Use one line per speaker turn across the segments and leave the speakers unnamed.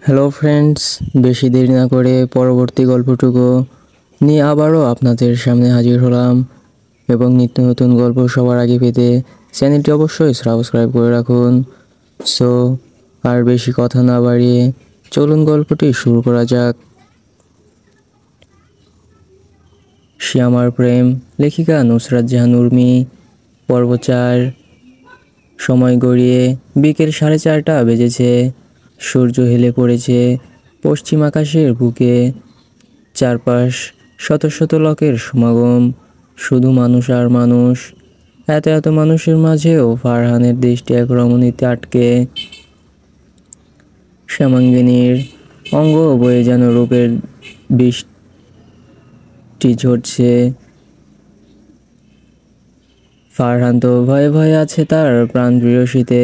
Hello friends, বেশি দেরি না করে পরবর্তী গল্পটুকু নিয়ে আবারও আপনাদের সামনে হাজির হলাম। এবং নিত্য নতুন গল্প সবার আগে পেতে চ্যানেলটি অবশ্যই সাবস্ক্রাইব করে রাখুন। সো আর বেশি কথা না বাড়িয়ে চলুন গল্পটি শুরু করা যাক। শ্যামার প্রেম, লেখিকা নুসরাত জাহান উর্মি, পর্ব 4। সময় গড়িয়ে বিকেল 4:30 বেজেছে। সূর্য হেলে পড়েছে পশ্চিম আকাশের বুকে। চারপাশ শত শত লোকের সমাগম, শুধু মানুষ আর মানুষ। এত এত মানুষের মাঝেও ফারহানের দৃষ্টি এক রমণীতে আটকে। শ্যামাঙ্গিনীর অঙ্গ বয়ে যেন রূপের বৃষ্টি ঝরছে। ফারহান তো ভয়ে ভয়ে আছে তার প্রাণ প্রিয়সীতে।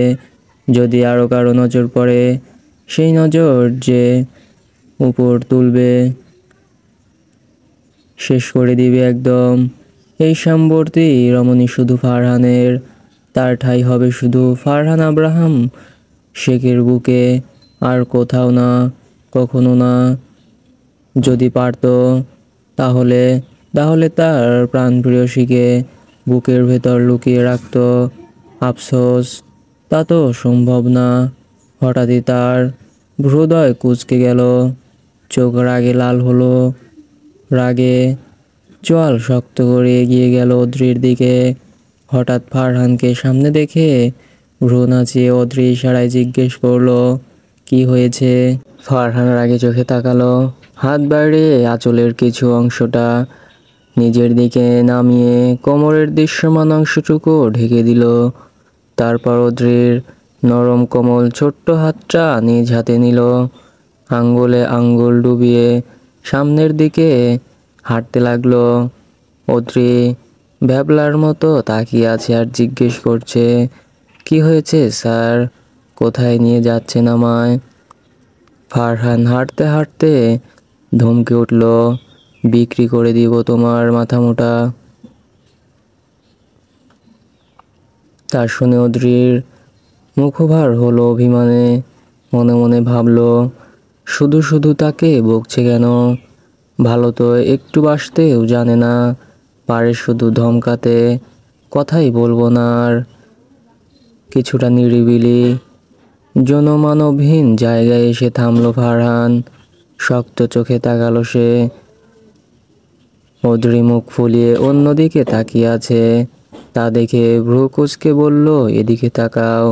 যদি আরও কারো নজর পড়ে, সেই নজর যে উপর তুলবে, শেষ করে দিবে একদম। এই সাম্বর্তী রমণী শুধু ফারহানের, তার ঠাঁই হবে শুধু ফারহান আব্রাহাম শেখের বুকে, আর কোথাও না, কখনো না। যদি পারত তাহলে তাহলে তার প্রাণপ্রিয়সীকে বুকের ভেতর লুকিয়ে রাখত। আফসোস, তা তো সম্ভব না। হঠাৎই তার হৃদয় কুঁচকে গেল, চোখ রাগে লাল হলো। রাগে চোয়াল শক্ত করে এগিয়ে গেল অদ্রির দিকে। হঠাৎ ফারহানকে সামনে দেখে ভ্রু নাচিয়ে অদ্রি ইশারায় জিজ্ঞেস করলো, কি হয়েছে? ফারহান রাগে চোখে তাকালো, হাত বাড়িয়ে আঁচলের কিছু অংশটা নিজের দিকে নামিয়ে কোমরের দৃশ্যমান অংশটুকু ঢেকে দিল। তারপর অদ্রির নরম কোমল ছোট্ট হাতটা নিজ হাতে নিল, আঙ্গুলে আঙ্গুল ডুবিয়ে সামনের দিকে হাঁটতে লাগলো। অদ্রি ভ্যাবলার মতো তাকিয়ে আছে আর জিজ্ঞেস করছে, কি হয়েছে স্যার? কোথায় নিয়ে যাচ্ছেন আমায়? ফারহান হাঁটতে হাঁটতে ধমকে উঠল, বিক্রি করে দিব তোমার মাথা মোটা। তা শুনে অদ্রির মুখভার হলো অভিমানে। মনে মনে ভাবলো, শুধু শুধু তাকে বকছে কেন? ভালো তো একটু বাসতেও জানে না, পারে শুধু ধমকাতে, কথাই বলবো না আর। কিছুটা নিরিবিলি জনমানবহীন জায়গায় এসে থামলো ফারহান। শক্ত চোখে তাকালো সে। অদ্রি মুখ ফুলিয়ে অন্যদিকে তাকিয়ে আছে। তা দেখে ভ্রু কুঁচকে বলল, এদিকে তাকাও।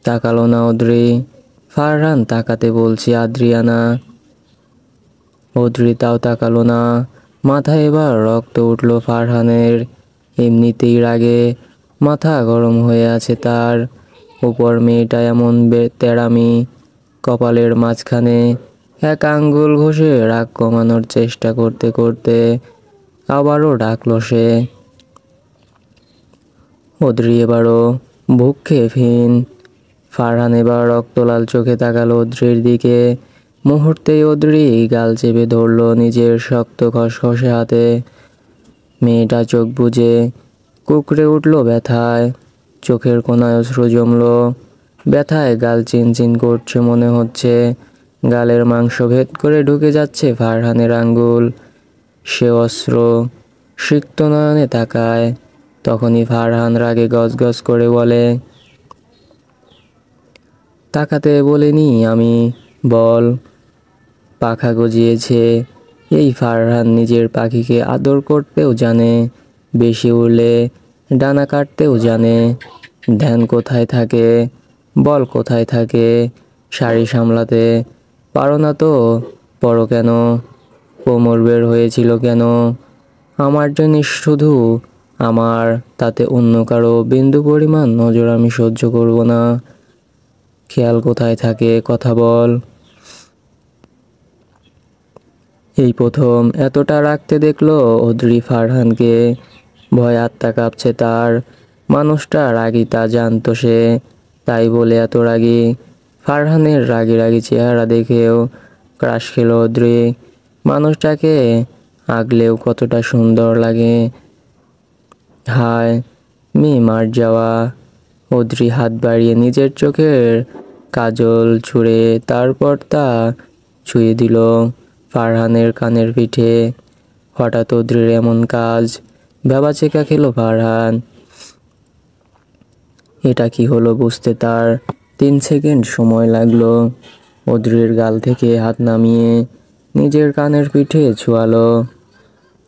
তাকালো না অদ্রি। ফারহান তাকাতে বলছি আদ্রিয়ানা। অদ্রি তাও তাকালো না। মাথায় এবার রক্ত উঠল ফারহানের। এমনিতেই রাগে মাথা গরম হয়ে আছে তার, উপর মেয়েটা এমন তেড়ামি। কপালের মাঝখানে এক আঙ্গুল ঘষে রাগ কমানোর চেষ্টা করতে করতে আবারও ডাকলো সে। অদ্রি এবারও বুক খেয়ে ফারহান এবার রক্তলাল চোখে তাকালো অদ্রির দিকে। মুহূর্তেই অদ্রি গাল চেপে ধরল নিজের শক্ত খসখসে হাতে। মেয়েটা চোখ বুজে কুকড়ে উঠল ব্যথায়। চোখের কোনায় অশ্রু জমল। ব্যথায় গাল চিনচিন করছে মনে হচ্ছে। গালের মাংস ভেদ করে ঢুকে যাচ্ছে ফারহানের আঙ্গুল। সে অস্ত্র সিক্ত নয়নে তাকায়। তখনই ফারহান রাগে গজগজ করে বলে, তাকাতে বলিনি আমি, বল। পাখা গজিয়েছে। এই ফারহান নিজের পাখিকে আদর করতেও জানে, বেশি উড়লে ডানা কাটতেও জানে। ধ্যান কোথায় থাকে? বল কোথায় থাকে? শাড়ি সামলাতে পারো না তো পরো কেন? কোমর বের হয়েছিল কেন? আমার জিনিস শুধু আমার, তাতে অন্য কারো বিন্দু পরিমাণ নজর আমি সহ্য করব না। খেয়াল কোথায় থাকে? কথা বল। এই প্রথম এতটা রাখতে দেখলো অদ্রি ফারহানকে। ভয় আত্মা কাঁপছে তার। মানুষটা রাগী তা জানতো সে, তাই বলে এত রাগী। ফারহানের রাগী রাগী চেহারা দেখেও ক্রাশ খেলো অদ্রি। মানুষটাকে আগলেও কতটা সুন্দর লাগে। হায় মেয়ে মার যাওয়া। অদ্রি হাত বাড়িয়ে নিজের চোখের কাজল ছুঁড়ে তারপর তা ছুঁয়ে দিল ফারহানের কানের পিঠে। হঠাৎ অদ্রির এমন কাজ, ভ্যাবাচেকা খেলো ফারহান। এটা কি হলো বুঝতে তার 3 সেকেন্ড সময় লাগলো। অদ্রির গাল থেকে হাত নামিয়ে নিজের কানের পিঠে ছোঁয়ালো।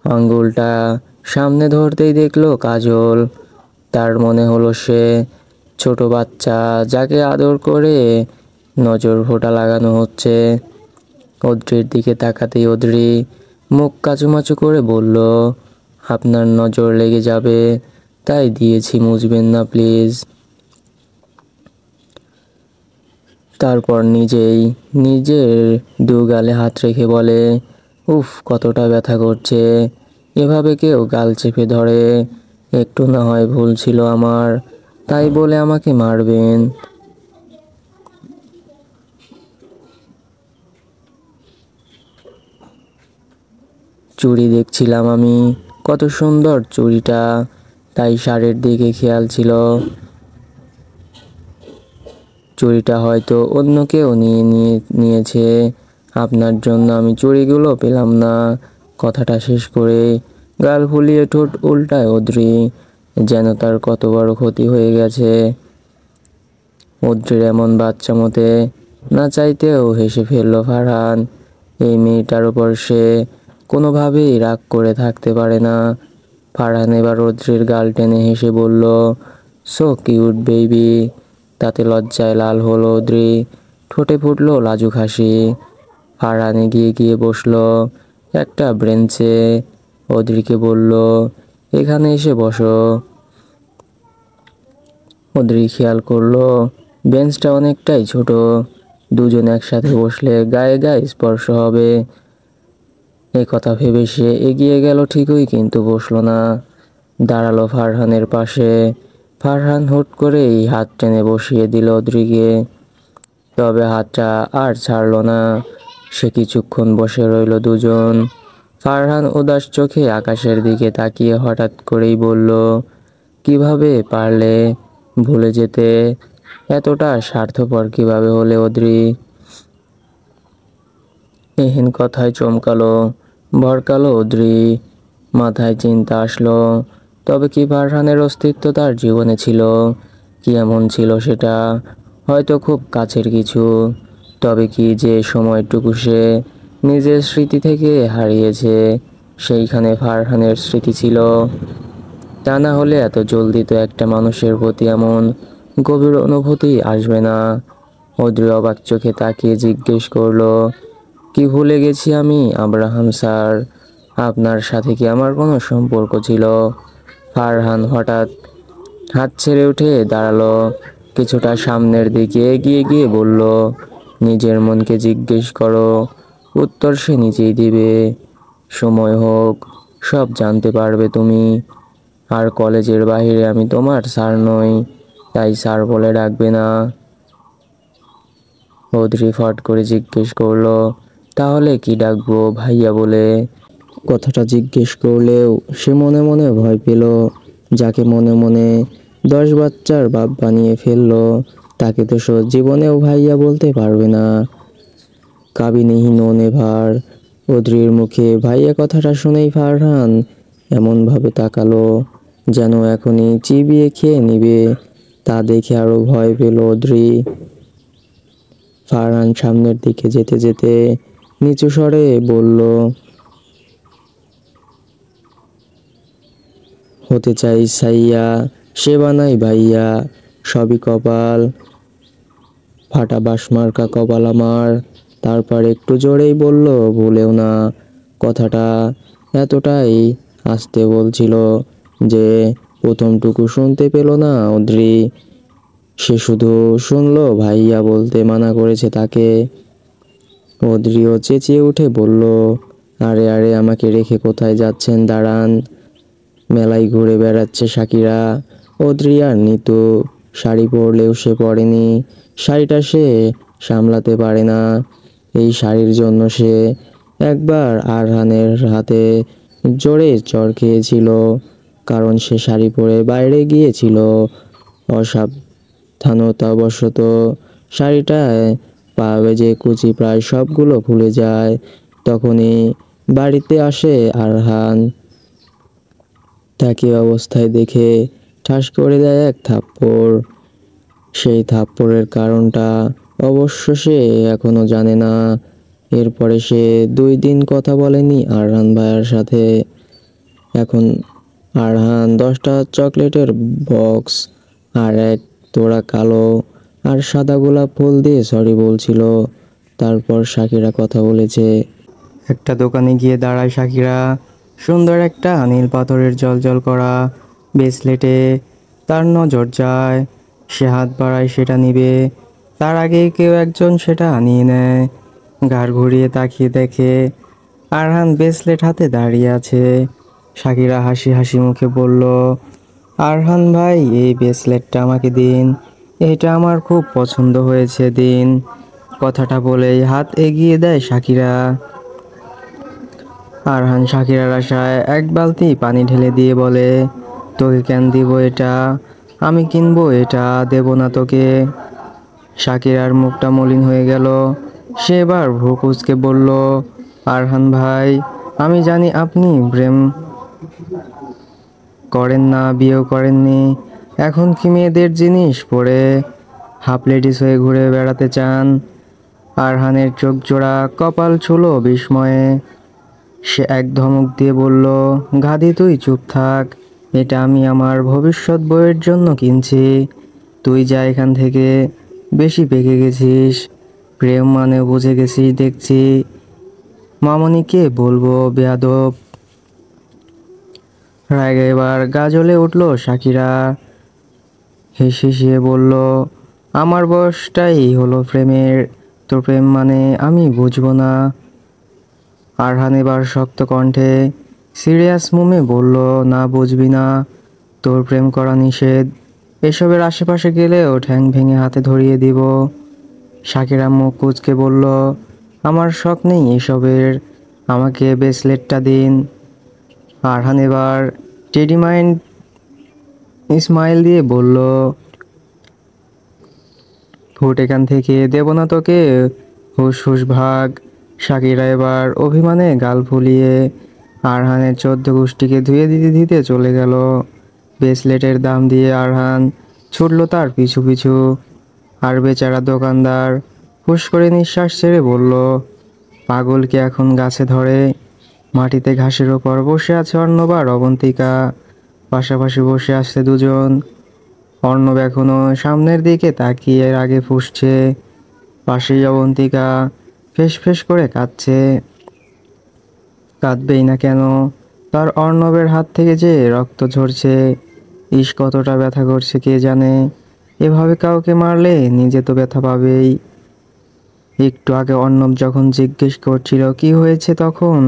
আঙ্গুলটা সামনে ধরতেই দেখলো কাজল। তার মনে হলো সে ছোট বাচ্চা যাকে আদর করে নজর ফোঁটা লাগানো হচ্ছে। অদ্রির দিকে তাকাতেই অদ্রি মুখ কাচুমাচু করে বলল, আপনার নজর লেগে যাবে, তাই দিয়েছি, মুছবেন না প্লিজ। তারপর নিজের দু গালে হাত রেখে বলে, উফ কতটা ব্যথা করছে। এভাবে কেউ গাল চেপে ধরে? একটু না হয় ভুল ছিল আমার, তাই বলে আমাকে মারবেন? চুড়ি দেখছিলাম আমি, কত সুন্দর চুড়িটা, তাই শাড়ির দিকে খেয়াল ছিল। চুড়িটা হয়তো অন্য কেউ নিয়েছে। আপনার জন্য আমি চুড়িগুলো পেলাম না। কথাটা শেষ করে গাল ফুলিয়ে ঠোঁট উল্টায় অদ্রি, যেন তার কত বড় ক্ষতি হয়ে গেছে। অদ্রির এমন বাচ্চা মতে না চাইতেও হেসে ফেলল ফারহান। এই মেয়েটার উপর সে কোনোভাবেই রাগ করে থাকতে পারে না। ফারহান এবার অদ্রির গাল টেনে হেসে বলল, সো কিউট বেবি। তাতে লজ্জায় লাল হলো অদ্রি, ঠোঁটে ফুটলো লাজুক হাসি। ফারহান এগিয়ে গিয়ে বসলো একটা ব্রেঞ্চে। অদ্রিকে বলল, এখানে এসে বসো। অদ্রি খেয়াল করলো বেঞ্চটা অনেকটাই ছোট, দুজন একসাথে বসলে গায়ে গায়ে স্পর্শ হবে। এ কথা ভেবে সে এগিয়ে গেল ঠিকই, কিন্তু বসলো না, দাঁড়ালো ফারহানের পাশে। ফারহান হুট করেই হাত টেনে বসিয়ে দিল অদ্রিকে, তবে হাতটা আর ছাড়লো না। সে কিছুক্ষণ বসে রইল দুজন। ফারহান উদাস চোখে আকাশের দিকে তাকিয়ে হঠাৎ করেই বলল, কিভাবে পারলে ভুলে যেতে? এতটা স্বার্থপর কিভাবে হলে অদ্রি? এহেন কথায় চমকালো, ভরকালো অদ্রি। মাথায় চিন্তা আসলো, তবে কি ফারহানের অস্তিত্ব তার জীবনে ছিল? কি এমন ছিল সেটা? হয়তো খুব কাছের কিছু। তবে কি যে সময়টুকু সে নিজের স্মৃতি থেকে হারিয়েছে, সেইখানে ফারহানের স্মৃতি ছিল? তা না হলে এত জলদি তো একটা মানুষের প্রতি এমন গভীর অনুভূতি আসবে না। অদ্রি অবাক চোখে তাকিয়ে জিজ্ঞেস করলো, কি ভুলে গেছি আমি আব্রাহাম স্যার? আপনার সাথে কি আমার কোনো সম্পর্ক ছিল? ফারহান হঠাৎ হাত ছেড়ে উঠে দাঁড়ালো, কিছুটা সামনের দিকে এগিয়ে গিয়ে বলল, নিজের মনকে জিজ্ঞেস করো, উত্তর সে নিজেই দিবে। সময় হোক, সব জানতে পারবে তুমি। আর কলেজের বাইরে আমি তোমার স্যার নই, তাই স্যার বলে ডাকবে না। অদ্রি ফট করে জিজ্ঞেস করলো, তাহলে কি ডাকবো, ভাইয়া বলে? কথাটা জিজ্ঞেস করলেও সে মনে মনে ভয় পেল। যাকে মনে মনে 10 বাচ্চার বাপ বানিয়ে ফেললো, তাকে তো জীবনেও ভাইয়া বলতে পারবে না। কাবিনীহীন নেভার। অদ্রির মুখে ভাইয়া কথাটা শুনেই ফারহান এমনভাবে তাকালো, যেন এখনই চিবিয়ে খেয়ে নিবে। তা দেখে আরো ভয় পেল অদ্রি। ফারহান সামনের দিকে যেতে যেতে নিচু স্বরে বলল, হতে চাই সাইয়া, সে বানাই ভাইয়া, সবই কপাল, ফাটা বাঁশমার্কা কপাল আমার। তারপর একটু জোরেই বলল, ভুলেও না। কথাটা এতটাই আস্তে বলছিল যে প্রথমটুকু শুনতে পেল না অদ্রি। সে শুধু শুনলো ভাইয়া বলতে মানা করেছে তাকে। অদ্রিও চেঁচিয়ে উঠে বলল, আরে আরে আমাকে রেখে কোথায় যাচ্ছেন, দাঁড়ান। মেলায় ঘুরে বেড়াচ্ছে শাকিরা, অদ্রি আর নিতু। শাড়ি পরলেও সে পরেনি, শাড়িটা সে সামলাতে পারে না। এই শাড়ির জন্য সে একবার আরহানের হাতে জোরে চড় খেয়েছিল, কারণ সে শাড়ি পরে বাইরে গিয়েছিল। অসাবধানতাবশত শাড়িটায় পা বেজে কুচি প্রায় সবগুলো ভুলে যায়। তখনই বাড়িতে আসে আরহান। তাকে অবস্থায় দেখে ঠাস করে দেয় এক থাপ্পড়। সেই থাপ্পড়ের কারণটা অবশ্য সে এখনো জানে না। এরপরে সে 2 দিন কথা বলেনি আরহান ভাইয়ার সাথে। এখন আরহান 10টা চকলেটের বক্স আর এক তোড়া কালো আর সাদা গোলাপ ফুল দিয়ে সরি বলছিল। তারপর শাকিরা কথা বলেছে। একটা দোকানে গিয়ে দাঁড়ায় শাকিরা। সুন্দর একটা নীল পাথরের জ্বলজ্বল করা ব্রেসলেটে তার নজর যায়। সে হাত বাড়ায় সেটা নিবে, তার আগেই কেউ একজন সেটা নিয়ে নেয়। ঘাড় ঘুরিয়ে তাকিয়ে দেখে আরহান ব্রেসলেট হাতে দাঁড়িয়ে আছে। শাকিরা হাসি হাসি মুখে বলল, আরহান ভাই, এই ব্রেসলেটটা আমাকে দিন, এটা আমার খুব পছন্দ হয়েছে, দিন। কথাটা বলেই হাত এগিয়ে দেয় শাকিরা। আরহান শাকিরার আশায় এক বালতি পানি ঢেলে দিয়ে বলে, তোকে কেন দিব এটা, আমি কিনবো এটা, দেব না তোকে। শাকিরার মুখটা মলিন হয়ে গেল। সে এবার ভ্রু কুঁচকে বলল, আরহান ভাই, আমি জানি আপনি প্রেম করেন না, বিয়েও করেননি, এখন কি মেয়েদের জিনিস পরে হাফ লেডিস হয়ে ঘুরে বেড়াতে চান? আরহানের চোখ জোড়া কপাল ছুলো বিস্ময়ে। সে এক ধমক দিয়ে বলল, গাধি তুই চুপ থাক, এটা আমি আমার ভবিষ্যৎ বউয়ের জন্য কিনছি, তুই যা এখান থেকে, বেশি পেকে গেছিস, প্রেম মানে বুঝে গেছিস দেখছি। মামনিকে বলবো বেয়াদব। রাগে এবার গা জ্বলে উঠল শাকিরা। হেসে বলল, আমার বয়সটাই হলো প্রেমের, তোর প্রেম মানে আমি বুঝবো না। আরহান এবার শক্ত কণ্ঠে সিরিয়াস মুমে বলল, না বুঝবি না, তোর প্রেম করা নিষেধ, এসবের আশেপাশে গেলেও ঠ্যাং ভেঙে হাতে ধরিয়ে দিব। শাকিরা মুখ কুঁচকে বলল, আমার শখ নেই এসবের, আমাকে ব্রেসলেটটা দিন। আরহান এবার টেডি মাইন্ড স্মাইল দিয়ে বলল, ফুট এখান থেকে, দেব না তোকে, হুস হুস ভাগ। শাকিরা এবার অভিমানে গাল ফুলিয়ে আরহানের 14 গোষ্ঠীকে ধুয়ে দিতে দিতে চলে গেল। ব্রেসলেটের দাম দিয়ে আরহান ছুটল তার পিছু পিছু। আর বেচারা দোকানদার হুশ করে নিঃশ্বাস ছেড়ে বলল, পাগলকে এখন গাছে ধরে। মাটিতে ঘাসের ওপর বসে আছে অর্ণব আর অবন্তিকা, পাশাপাশি বসে আছে দুজন। অর্ণব এখনো সামনের দিকে তাকিয়ে আগে ফুঁসছে, পাশেই অবন্তিকা ফেস ফেস করে কাঁদছে। কাঁদবেই না কেন, তার অর্ণবের হাত থেকে যে রক্ত ঝরছে, ইস কতটা ব্যথা করছে কে জানে। এভাবে কাউকে মারলে নিজে তো ব্যথা পাবেই। একটু আগে অর্ণব যখন জিজ্ঞেস করছিল কি হয়েছে, তখন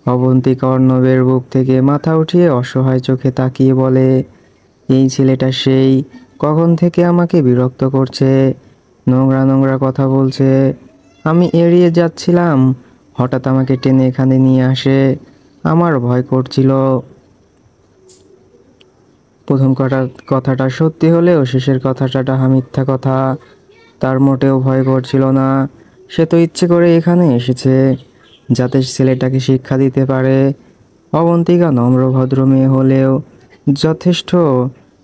অবন্তিকা অর্ণবের বুক থেকে মাথা উঠিয়ে অসহায় চোখে তাকিয়ে বলে, এই ছেলেটা সেই কখন থেকে আমাকে বিরক্ত করছে, নোংরা নোংরা কথা বলছে, আমি এড়িয়ে যাচ্ছিলাম, হঠাৎ আমাকে টেনে এখানে নিয়ে আসে, আমার ভয় করছিল। প্রথম কথাটা সত্যি হলেও শেষের কথাটা মিথ্যা কথা। তার মোটেও ভয় করছিল না, সে তো ইচ্ছে করে এখানে এসেছে যাতে ছেলেটাকে শিক্ষা দিতে পারে। অবন্তিকা নম্র ভদ্র মেয়ে হলেও যথেষ্ট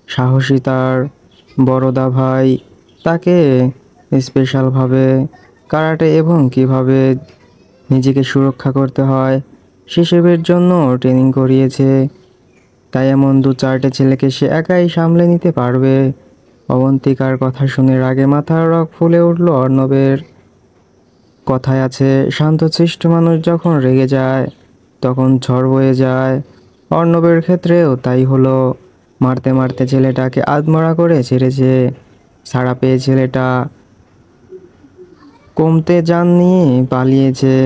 সাহসী। তার বড়দা ভাই তাকে স্পেশালভাবে কারাটে এবং কিভাবে নিজেকে সুরক্ষা করতে হয় সেসবের জন্য ট্রেনিং করিয়েছে। তাই এমন 2-4টে ছেলেকে সে একাই সামলে নিতে পারবে। অবন্তিকার কথা শুনে রাগে মাথার রগ ফুলে উঠল অর্ণবের। কথায় আছে, শান্তশিষ্ট মানুষ যখন রেগে যায় তখন ঝড় বয়ে যায়। অর্ণবের ক্ষেত্রেও তাই হলো। মারতে মারতে ছেলেটাকে আধমরা করে ছেড়েছে। ছাড়া পেয়ে ছেলেটা কমতে যান নিয়ে পালিয়েছে।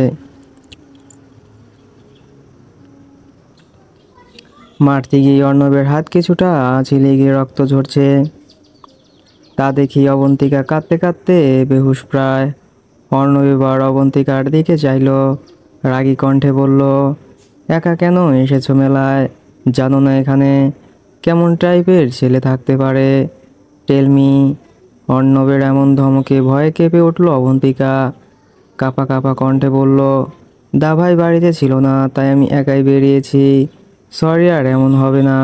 মারতে গিয়ে অর্ণবের হাত কিছুটা ছিলে গিয়ে রক্ত ঝরছে। তা দেখি অবন্তিকা কাঁদতে কাঁদতে বেহুশ প্রায়। অর্ণব এবার অবন্তিকার দিকে চাইল, রাগী কণ্ঠে বলল, একা কেন এসেছো মেলায়, জানো না এখানে কেমন টাইপের ছেলে থাকতে পারে? Tell me. অর্ণবের এমন ধমকে ভয়ে কেঁপে উঠল অবন্তিকা। কাঁপা কাঁপা কণ্ঠে বলল, দাভাই বাড়িতে ছিল না, তাই আমি একাই বেরিয়েছি। সরি, আর এমন হবে না।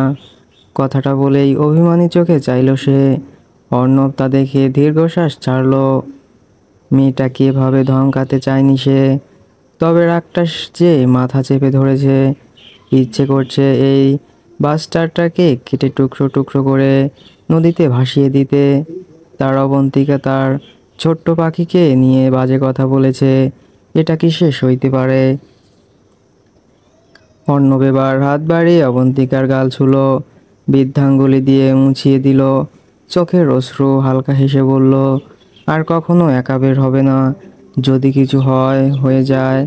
কথাটা বলেই অভিমানী চোখে চাইল সে। অর্ণব তা দেখে দীর্ঘশ্বাস ছাড়ল। মেয়েটাকে এভাবে ধমকাতে চায়নি সে, তবে রাগটা যে মাথা চেপে ধরেছে। ইচ্ছে করছে এই বাস্টারটাকে কেটে টুকরো টুকরো করে নদীতে ভাসিয়ে দিতে। তার অবন্তিকা তার ছোট্ট পাখিকে নিয়ে বাজে কথা বলেছে, এটা কি সে সইতে পারে? অর্ণব এবার হাত বাড়িয়ে অবন্তিকার গাল ছুলো, বৃদ্ধাঙ্গুলি দিয়ে মুছিয়ে দিল চোখের অশ্রু। হালকা হেসে বলল, আর কখনো একা বের হবে না। যদি কিছু হয়ে যায়,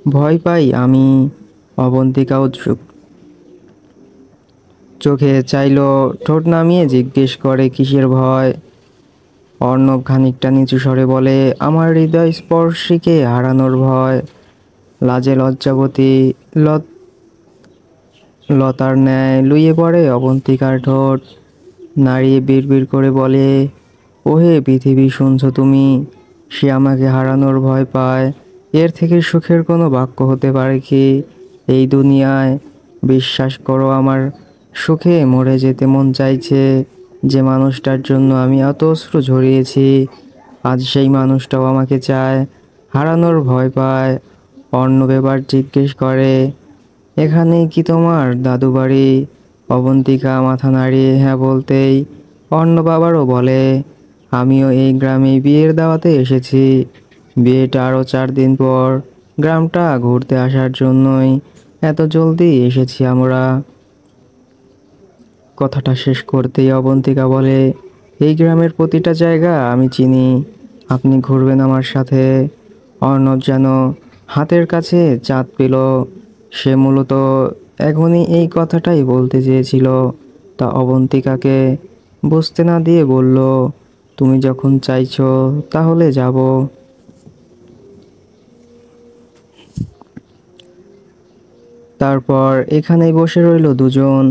ভয় পাই আমি। অবন্তিকা উৎসুক চোখে চাইল, ঠোঁট নামিয়ে জিজ্ঞেস করে, কিসের ভয়? অর্ণব খানিকটা নিচু স্বরে বলে, আমার হৃদয় স্পর্শীকে হারানোর ভয়। লাজে লজ্জাবতী লতার ন্যায় লুইয়ে পড়ে অবন্তিকার ঠোঁট। নাড়িয়ে বিড়বিড় করে বলে, ওহে পৃথিবী, শুনছো তুমি? সে আমাকে হারানোর ভয় পায়। এর থেকে সুখের কোনো বাক্য হতে পারে কি এই দুনিয়ায়? বিশ্বাস করো, আমার সুখে মরে যেতে মন চাইছে। যে মানুষটার জন্য আমি এত অশ্রু ঝরিয়েছি, আজ সেই মানুষটাও আমাকে চায়, হারানোর ভয় পায়। অর্ণব এবার জিজ্ঞেস করে, এখানেই কি তোমার দাদু বাড়ি? অবন্তিকা মাথা নাড়িয়ে হ্যাঁ বলতেই অর্ণব আবারও বলে, আমিও এই গ্রামে বিয়ের দাওয়াতে এসেছি। বিয়েটা আরও 4 দিন পর। গ্রামটা ঘুরতে আসার জন্যই এত জলদি এসেছি আমরা। কথাটা শেষ করতেই অবন্তিকা বলে, এই গ্রামের প্রতিটা জায়গা আমি চিনি, আপনি ঘুরবেন আমার সাথে। অর্ণব যেন হাতের কাছে চাঁদ পেল। সে মূলত এখনই এই কথাটাই বলতে চেয়েছিল। তা অবন্তিকাকে বুঝতে না দিয়ে বলল, তুমি যখন চাইছো তাহলে যাব। তারপর এখানেই বসে রইল দুজন।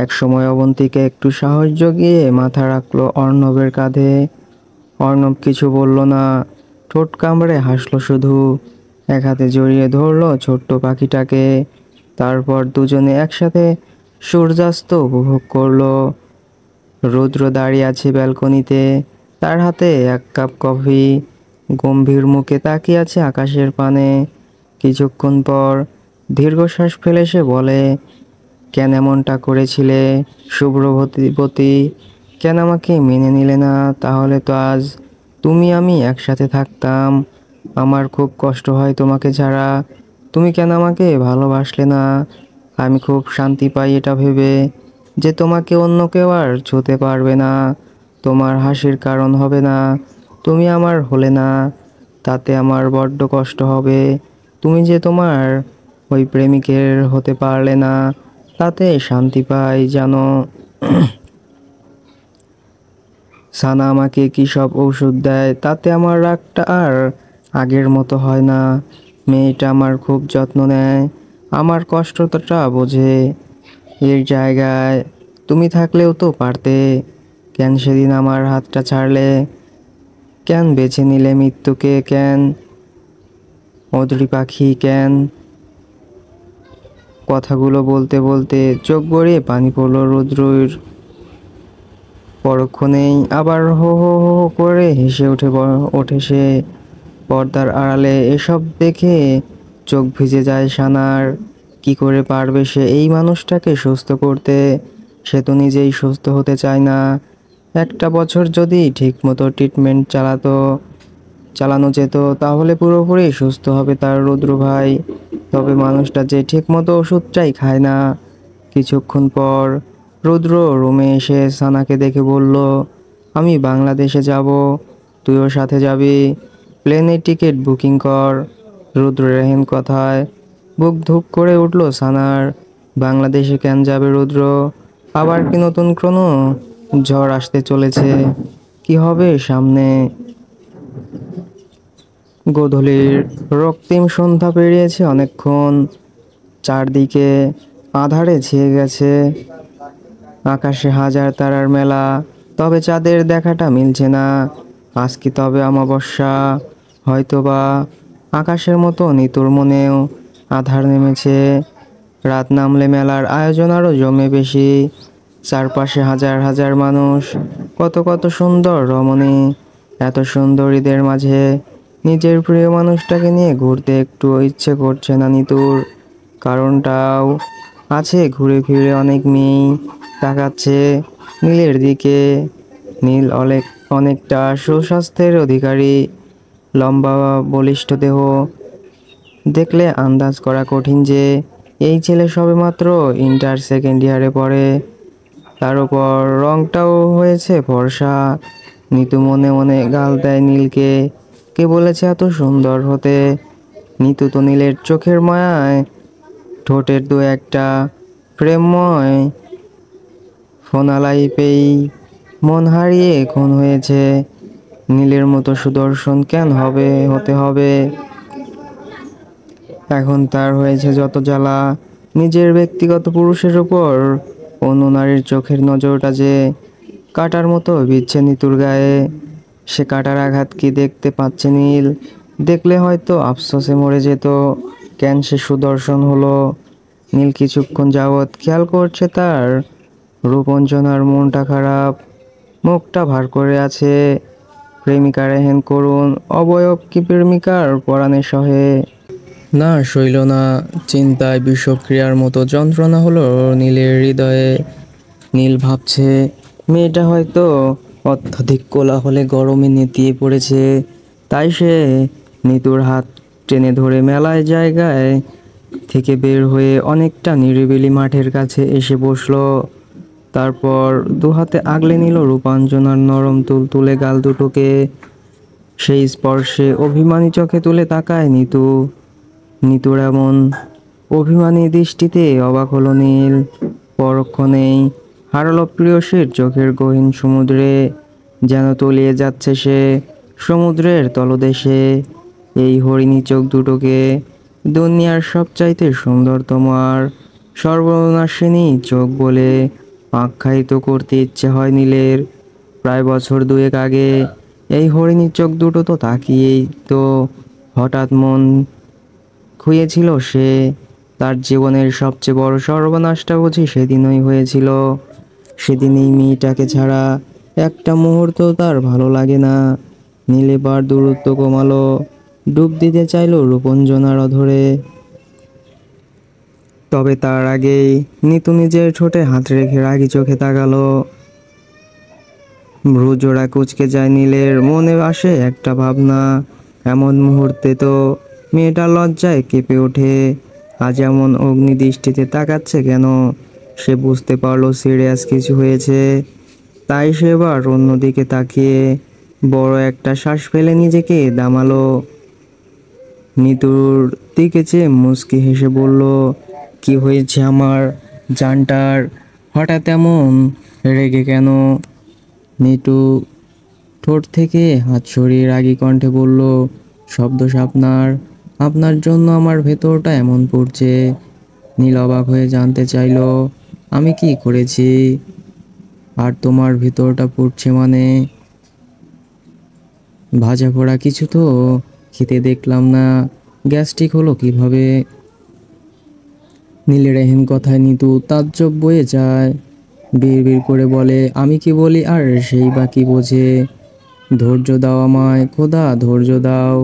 এক সময় অবন্তিকা একটু সাহস জগিয়ে মাথা রাখলো অর্ণবের কাঁধে। অর্ণব কিছু বলল না, ঠোঁট কামড়ে হাসলো শুধু। এক হাতে জড়িয়ে ধরলো ছোট্ট পাখিটাকে। তারপর দুজনে একসাথে সূর্যাস্ত উপভোগ করলো। রুদ্র দাঁড়িয়ে আছে ব্যালকনিতে, তার হাতে 1 কাপ কফি। গম্ভীর মুখে তাকিয়ে আছে আকাশের পানে। কিছুক্ষণ পর দীর্ঘশ্বাস ফেলে সে বলে, কেন এমনটা করেছিলে শুভ্রবতী? কেন আমাকে মেনে নিলে না? তাহলে তো আজ তুমি আমি একসাথে থাকতাম। আমার খুব কষ্ট হয় তোমাকে ছাড়া। তুমি কেন আমাকে ভালোবাসলে না? আমি খুব শান্তি পাই এটা ভেবে যে তোমাকে অন্য কেউ আর ছুঁতে পারবে না, তোমার হাসির কারণ হবে না। তুমি আমার হলে না, তাতে আমার বড্ড কষ্ট হবে। তুমি যে তোমার ওই প্রেমিকের হতে পারলে না, তাতে শান্তি পাই জানো। সানা আমাকে কী সব ওষুধ দেয়, তাতে আমার রাগটা আর আগের মতো হয় না। মেয়েটা আমার খুব যত্ন নেয়, আমার কষ্টটা বোঝে। এর জায়গায় তুমি থাকলেও তো পারতে। কেন সেদিন আমার হাতটা ছাড়লে? কেন বেছে নিলে মৃত্যুকে? কেন অদূরী পাখি কেন? কথাগুলো বলতে বলতে চোখ গড়িয়ে পানি পড়ল রুদ্রর। পরক্ষণেই আবার হো হো হো হো করে হেসে ওঠে সে। পর্দার আড়ালে এসব দেখে চোখ ভিজে যায় সানার। কি করে পারবে সে এই মানুষটাকে সুস্থ করতে? সে তো নিজেই সুস্থ হতে চায় না। একটা বছর যদি ঠিকমতো ট্রিটমেন্ট চালানো যেত, তাহলে পুরোপুরি সুস্থ হবে তার রুদ্র ভাই। তবে মানুষটা যে ঠিকমতো ওষুধটাই খায় না। কিছুক্ষণ পর রুদ্র রুমে এসে সানাকে দেখে বলল, আমি বাংলাদেশে যাব, তুইও সাথে যাবি। প্লেনের টিকিট বুকিং কর। রুদ্র রেহেন কথায় বুক ধুপ করে উঠল সানার। বাংলাদেশে কেন যাবে রুদ্র? আবার কি নতুন কোনো ঝড় আসতে চলেছে? কি হবে সামনে? গোধূলির রক্তিম সন্ধ্যা পেরিয়েছে অনেকক্ষণ। চারদিকে আঁধারে ছেয়ে গেছে। আকাশে হাজার তারার মেলা। তবে চাঁদের দেখাটা মিলছে না। আজ কি তবে অমাবস্যা? হয়তোবা। আকাশের মতো নিতুর মনেও আধার নেমেছে। রাত নামলে মেলার আয়োজন আরো জমে বেশি। চারপাশে হাজার হাজার মানুষ, কত কত সুন্দর রমণী। এত সুন্দরীদের মাঝে নিজের প্রিয় মানুষটাকে নিয়ে ঘুরতে একটু ইচ্ছে করছে না নিতুর। কারণটাও আছে, ঘুরে ফিরে অনেক মেয়ে তাকাচ্ছে নীলের দিকে। নীল অনেকটা সুস্বাস্থ্যের অধিকারী, লম্বা বলিষ্ঠ দেহ। দেখলে আন্দাজ করা কঠিন যে এই ছেলে সবেমাত্র ইন্টার সেকেন্ড ইয়ারে পড়ে। তার উপর রংটাও হয়েছে ফর্সা। নিতু মনে মনে গাল দেয় নীলকে। কে বলেছে এত সুন্দর হতে? নিতু তো নীলের চোখের মায়ায়, ঠোঁটের দু একটা প্রেমময় ফোনালাই পেয়েই মন হারিয়ে খুন হয়েছে। নীলের মতো সুদর্শন কেন হতে হবে? এখন তার হয়েছে যত জ্বালা, নিজের ব্যক্তিগত পুরুষের উপর অন্য নারীর চোখের নজরটা যে কাটার মতো বিচ্ছে নিতুর গায়ে। সে কাটার আঘাত কি দেখতে পাচ্ছে নীল? দেখলে হয়তো আফসোসে মরে যেত। কেন সে সুদর্শন হলো? নীল কিছুক্ষণ যাবৎ খেয়াল করছে তার রূপঞ্জনার মনটা খারাপ, মুখটা ভার করে আছে। প্রেমিকার এহেন করুণ অবয়ব কি প্রেমিকার পরাণে সহে? না, সইল না। চিন্তায় বিষক্রিয়ার মতো যন্ত্রণা হলো নীলের হৃদয়ে। নীল ভাবছে মেয়েটা হয়তো অত্যধিক কোলাহলে গরমে নেতিয়ে পড়েছে। তাই সে নিতুর হাত টেনে ধরে মেলায় জায়গায় থেকে বের হয়ে অনেকটা নিরিবিলি মাঠের কাছে এসে বসলো। তারপর দুহাতে আগলে নিল রূপাঞ্জনার নরম তুলতুলে গাল দুটোকে। সেই স্পর্শে অভিমানী চোখে তুলে তাকায় নিতু। নিতুর এমন অভিমানী দৃষ্টিতে অবাক হলো নীল। পরক্ষণেই হারালো প্রিয়সীর চোখের গহীন সমুদ্রে। যেন তলিয়ে যাচ্ছে সে সমুদ্রের তলদেশে। এই হরিণী চোখ দুটোকে দুনিয়ার সবচাইতে সুন্দরতম আর সর্বনাশিনী চোখ বলে আখ্যায়িত করতে ইচ্ছে হয় নীলের। প্রায় বছর দুয়েক আগে এই হরিণী চোখ দুটো তো তাকিয়েই তো হঠাৎ মন খুইয়েছিল সে। তার জীবনের সবচেয়ে বড় সর্বনাশটা বুঝি সেদিনই হয়েছিল। সেদিন এই মেয়েটাকে ছাড়া একটা মুহূর্ত তার ভালো লাগে না। নীল এবার দূরত্ব কমালো, ডুব দিতে চাইল রূপঞ্জনার অধরে। তবে তার আগেই নিতু নিজের ঠোঁটে হাত রেখে রাগি চোখে তাকালো। ভ্রুজোড়া কুঁচকে যায় নীলের। মনে আসে একটা ভাবনা, এমন মুহূর্তে তো মেয়েটা লজ্জায় কেঁপে ওঠে। আজ এমন অগ্নি দৃষ্টিতে তাকাচ্ছে কেন? সে বুঝতে পারলো সিরিয়াস কিছু হয়েছে। তাই সে এবার অন্যদিকে তাকিয়ে বড় একটা শ্বাস ফেলে নিজেকে দামালো। নিতুর দিকে চেয়ে মুচকি হেসে বলল, কি হয়েছে আমার জানটার? হঠাৎ এমন রেগে কেন? নিতু ঠোঁট থেকে হাত সরিয়ে রাগী কণ্ঠে বলল, শব্দ আপনার, আপনার জন্য আমার ভেতরটা এমন পড়ছে। নীল অবাক হয়ে জানতে চাইল, আমি কি করেছি? আর তোমার ভেতরটা পড়ছে মানে? ভাজা পোড়া কিছু তো খেতে দেখলাম না। গ্যাস্ট্রিক হলো কিভাবে? নীলের এহেন কথায় নিতু তাজ্জব বয়ে যায়। বিড় করে বলে, আমি কি বলি আর সেই বা কি বোঝে? ধৈর্য দাও আমায় খোদা, ধৈর্য দাও।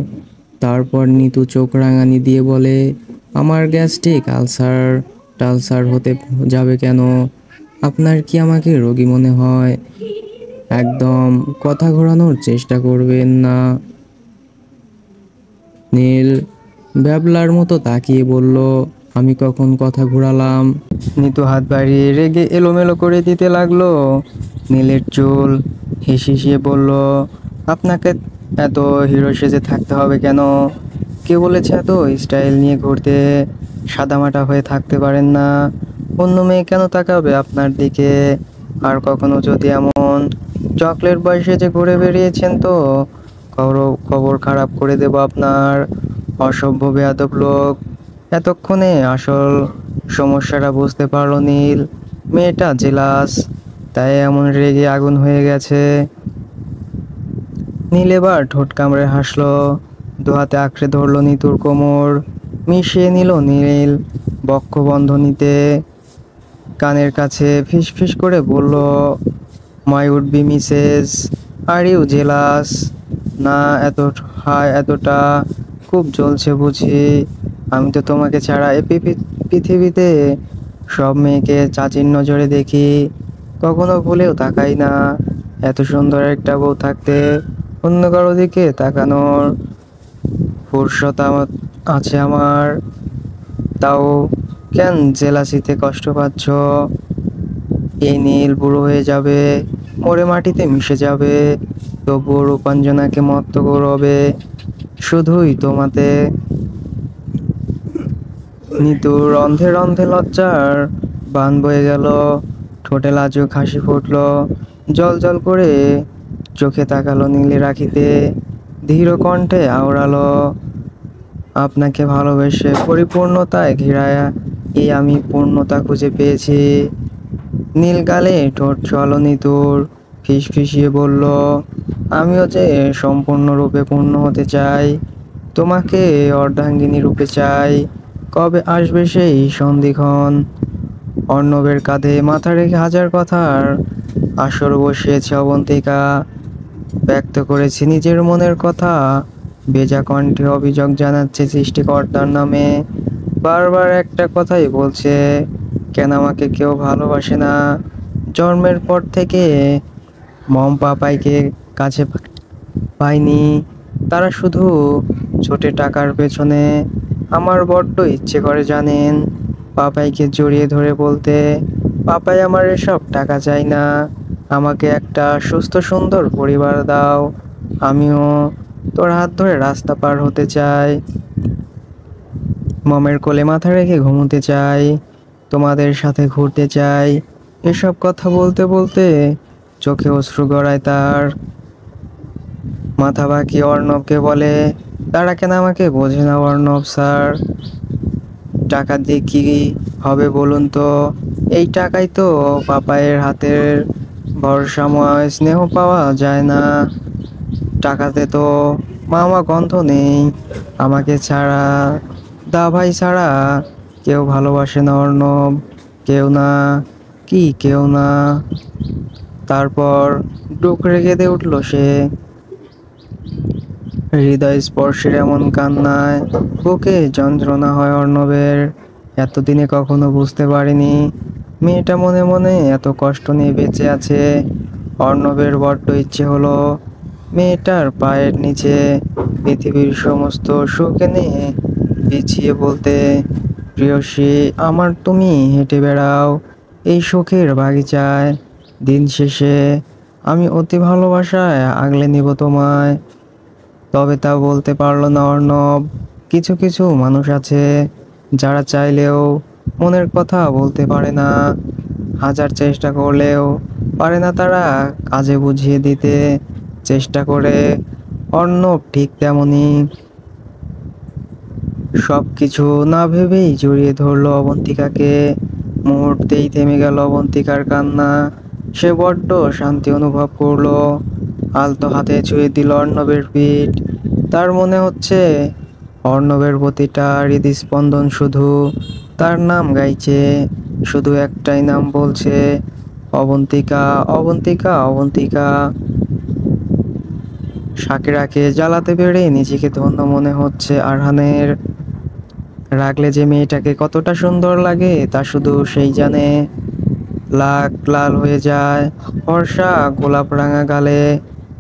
তারপর নিতু চোখ রাঙানি দিয়ে বলে, আমার গ্যাস্ট্রিক আলসার টালসার হতে যাবে কেন? আপনার কি আমাকে রোগী মনে হয়? একদম কথা ঘোরানোর চেষ্টা করবেন না। নীল ব্যাবলার মতো তাকিয়ে বলল, আমি কখন কথা ঘোরালাম? নিতু হাত বাড়িয়ে রেগে এলোমেলো করে দিতে লাগলো নীলের চুল। হেসে বলল, আপনাকে এত হিরো সেজে থাকতে হবে কেন? কে বলেছে এত স্টাইল নিয়ে ঘুরতে? সাদামাটা হয়ে থাকতে পারেন না? অন্য মেয়ে কেন তাকাবে আপনার দিকে? আর কখনো যদি এমন চকলেট বয় সেজে ঘুরে বেরিয়েছেন তো খবর খারাপ করে দেব আপনার। অসভ্য বেয়াদব লোক। এতক্ষণে আসল সমস্যাটা বুঝতে পারল নীল। মেয়েটা জেলাস।
তাই এমন রেগে আগুন হয়ে গেছে। নীল এবার ঠোঁট কামড়ে হাসলো, দু হাতে আঁকড়ে ধরলো নিতুর কোমর, মিশিয়ে নিল নীল বক্ষবন্ধনীতে, কানের কাছে ফিস ফিস করে বলল, my would be missus, are you jealous? না, এতটা খুব জ্বলছে বুঝি? আমি তো তোমাকে ছাড়া এই পৃথিবীতে সব মেয়েকে চাচির নজরে দেখি, কখনো ভুলেও তাকাই না। এত সুন্দর একটা বউ থাকতে অন্য কারো দিকে তাকানোর ফুরসত আছে আমার? তাও কেন জেলাসিতে কষ্ট পাচ্ছ? এই নীল বুড়ো হয়ে যাবে, মরে মাটিতে মিশে যাবে, তবুও রূপাঞ্জনাকে মত্ত করবে শুধুই তোমাতে। নিতুর রন্ধে রন্ধে লজ্জার বান বয়ে গেল, ঠোঁটে লাজুক হাসি ফুটল, জল জল করে চোখে তাকালো নীলে রাখিতে, ধীর কণ্ঠে আওড়ালো, আপনাকে ভালোবেসে পরিপূর্ণতায় ঘেরায়া এই আমি পূর্ণতা খুঁজে পেয়েছি। নীল গালে ঠোঁট চলো নিতুর ফিস ফিসিয়ে বলল, আমিও যে সম্পূর্ণরূপে পূর্ণ হতে চাই, তোমাকে অর্ধাঙ্গিনী রূপে চাই। কবে আসবে সেই সন্ধিক্ষণ? অর্ণবের কাঁধে মাথা রেখে হাজার কথার আসর বসিয়েছে অবন্তিকা, ব্যক্ত করেছে নিজের মনের কথা, বেজা কণ্ঠে অভিযোগ জানাচ্ছে সৃষ্টিকর্তার নামে, বারবার একটা কথাই বলছে, কেন আমাকে কেউ ভালোবাসে না? জন্মের পর থেকে মম পাপাইকে কাছে পাইনি, তারা শুধু ছোটে টাকার পেছনে। আমার বড্ড ইচ্ছে করে জানেন পাপাইকে জড়িয়ে ধরে বলতে, পাপাই আমার এসব টাকা চাই না, আমাকে একটা সুস্থ সুন্দর পরিবার দাও, আমিও তোর হাত ধরে রাস্তা পার হতে চাই, মমের কোলে মাথা রেখে ঘুমোতে চাই, তোমাদের সাথে ঘুরতে চাই। এসব কথা বলতে বলতে চোখে অশ্রু গড়ায় তার। মাথা বাঁকিয়ে অর্ণবকে বলে, তারা কেন আমাকে বোঝে না অর্ণব স্যার? টাকা দিয়ে কি হবে বলুন তো? এই টাকাই তো পাপায়ের হাতের ভরসাময় স্নেহ পাওয়া যায় না, টাকাতে তো মামা গন্ধ নেই, আমাকে ছাড়া দা ভাই ছাড়া কেউ ভালোবাসে না অর্ণব, কেউ না, কি কেউ না। তারপর ডুকরে কেঁদে উঠল সে, হৃদয় স্পর্শের এমন কান্নায় বুকে যন্ত্রণা হয় অর্ণবের। এতদিনে কখনো বুঝতে পারিনি মেয়েটা মনে মনে এত কষ্ট নিয়ে বেঁচে আছে। অর্ণবের বড্ড ইচ্ছে হলো মেয়েটার পায়ের নিচে পৃথিবীর সমস্ত সুখ এনে বিছিয়ে বলতে, প্রিয়সী আমার, তুমি হেঁটে বেড়াও এই সুখের বাগিচায়, দিন শেষে আমি অতি ভালোবাসায় আগলে নিব তোমায়। তবে তা বলতে পারল না অর্ণব। কিছু কিছু মানুষ আছে যারা চাইলেও মনের কথা বলতে পারে না, হাজার চেষ্টা করলেও পারে না তারা কাজে বুঝিয়ে দিতে চেষ্টা করে। অর্ণব ঠিক তেমনি, সব কিছু না ভেবেই জড়িয়ে ধরলো অবন্তিকাকে। মুহূর্তেই থেমে গেল অবন্তিকার কান্না, সে বড্ড শান্তি অনুভব করলো। আলতো হাতে ছুঁয়ে দিল অর্ণবের পিঠ, তার মনে হচ্ছে অর্ণবের প্রতিটা হৃদস্পন্দন শুধু তার নাম গাইছে, শুধু একটাই নাম বলছে, অবন্তিকা, অবন্তিকা, অবন্তিকা। সাকিরাকে জ্বালাতে পেরে নিজেকে ধন্য মনে হচ্ছে আরহানের। রাখলে যে মেয়েটাকে কতটা সুন্দর লাগে তা শুধু সেই জানে। লাখ লাল হয়ে যায়, ফর্সা গোলাপ রাঙা গালে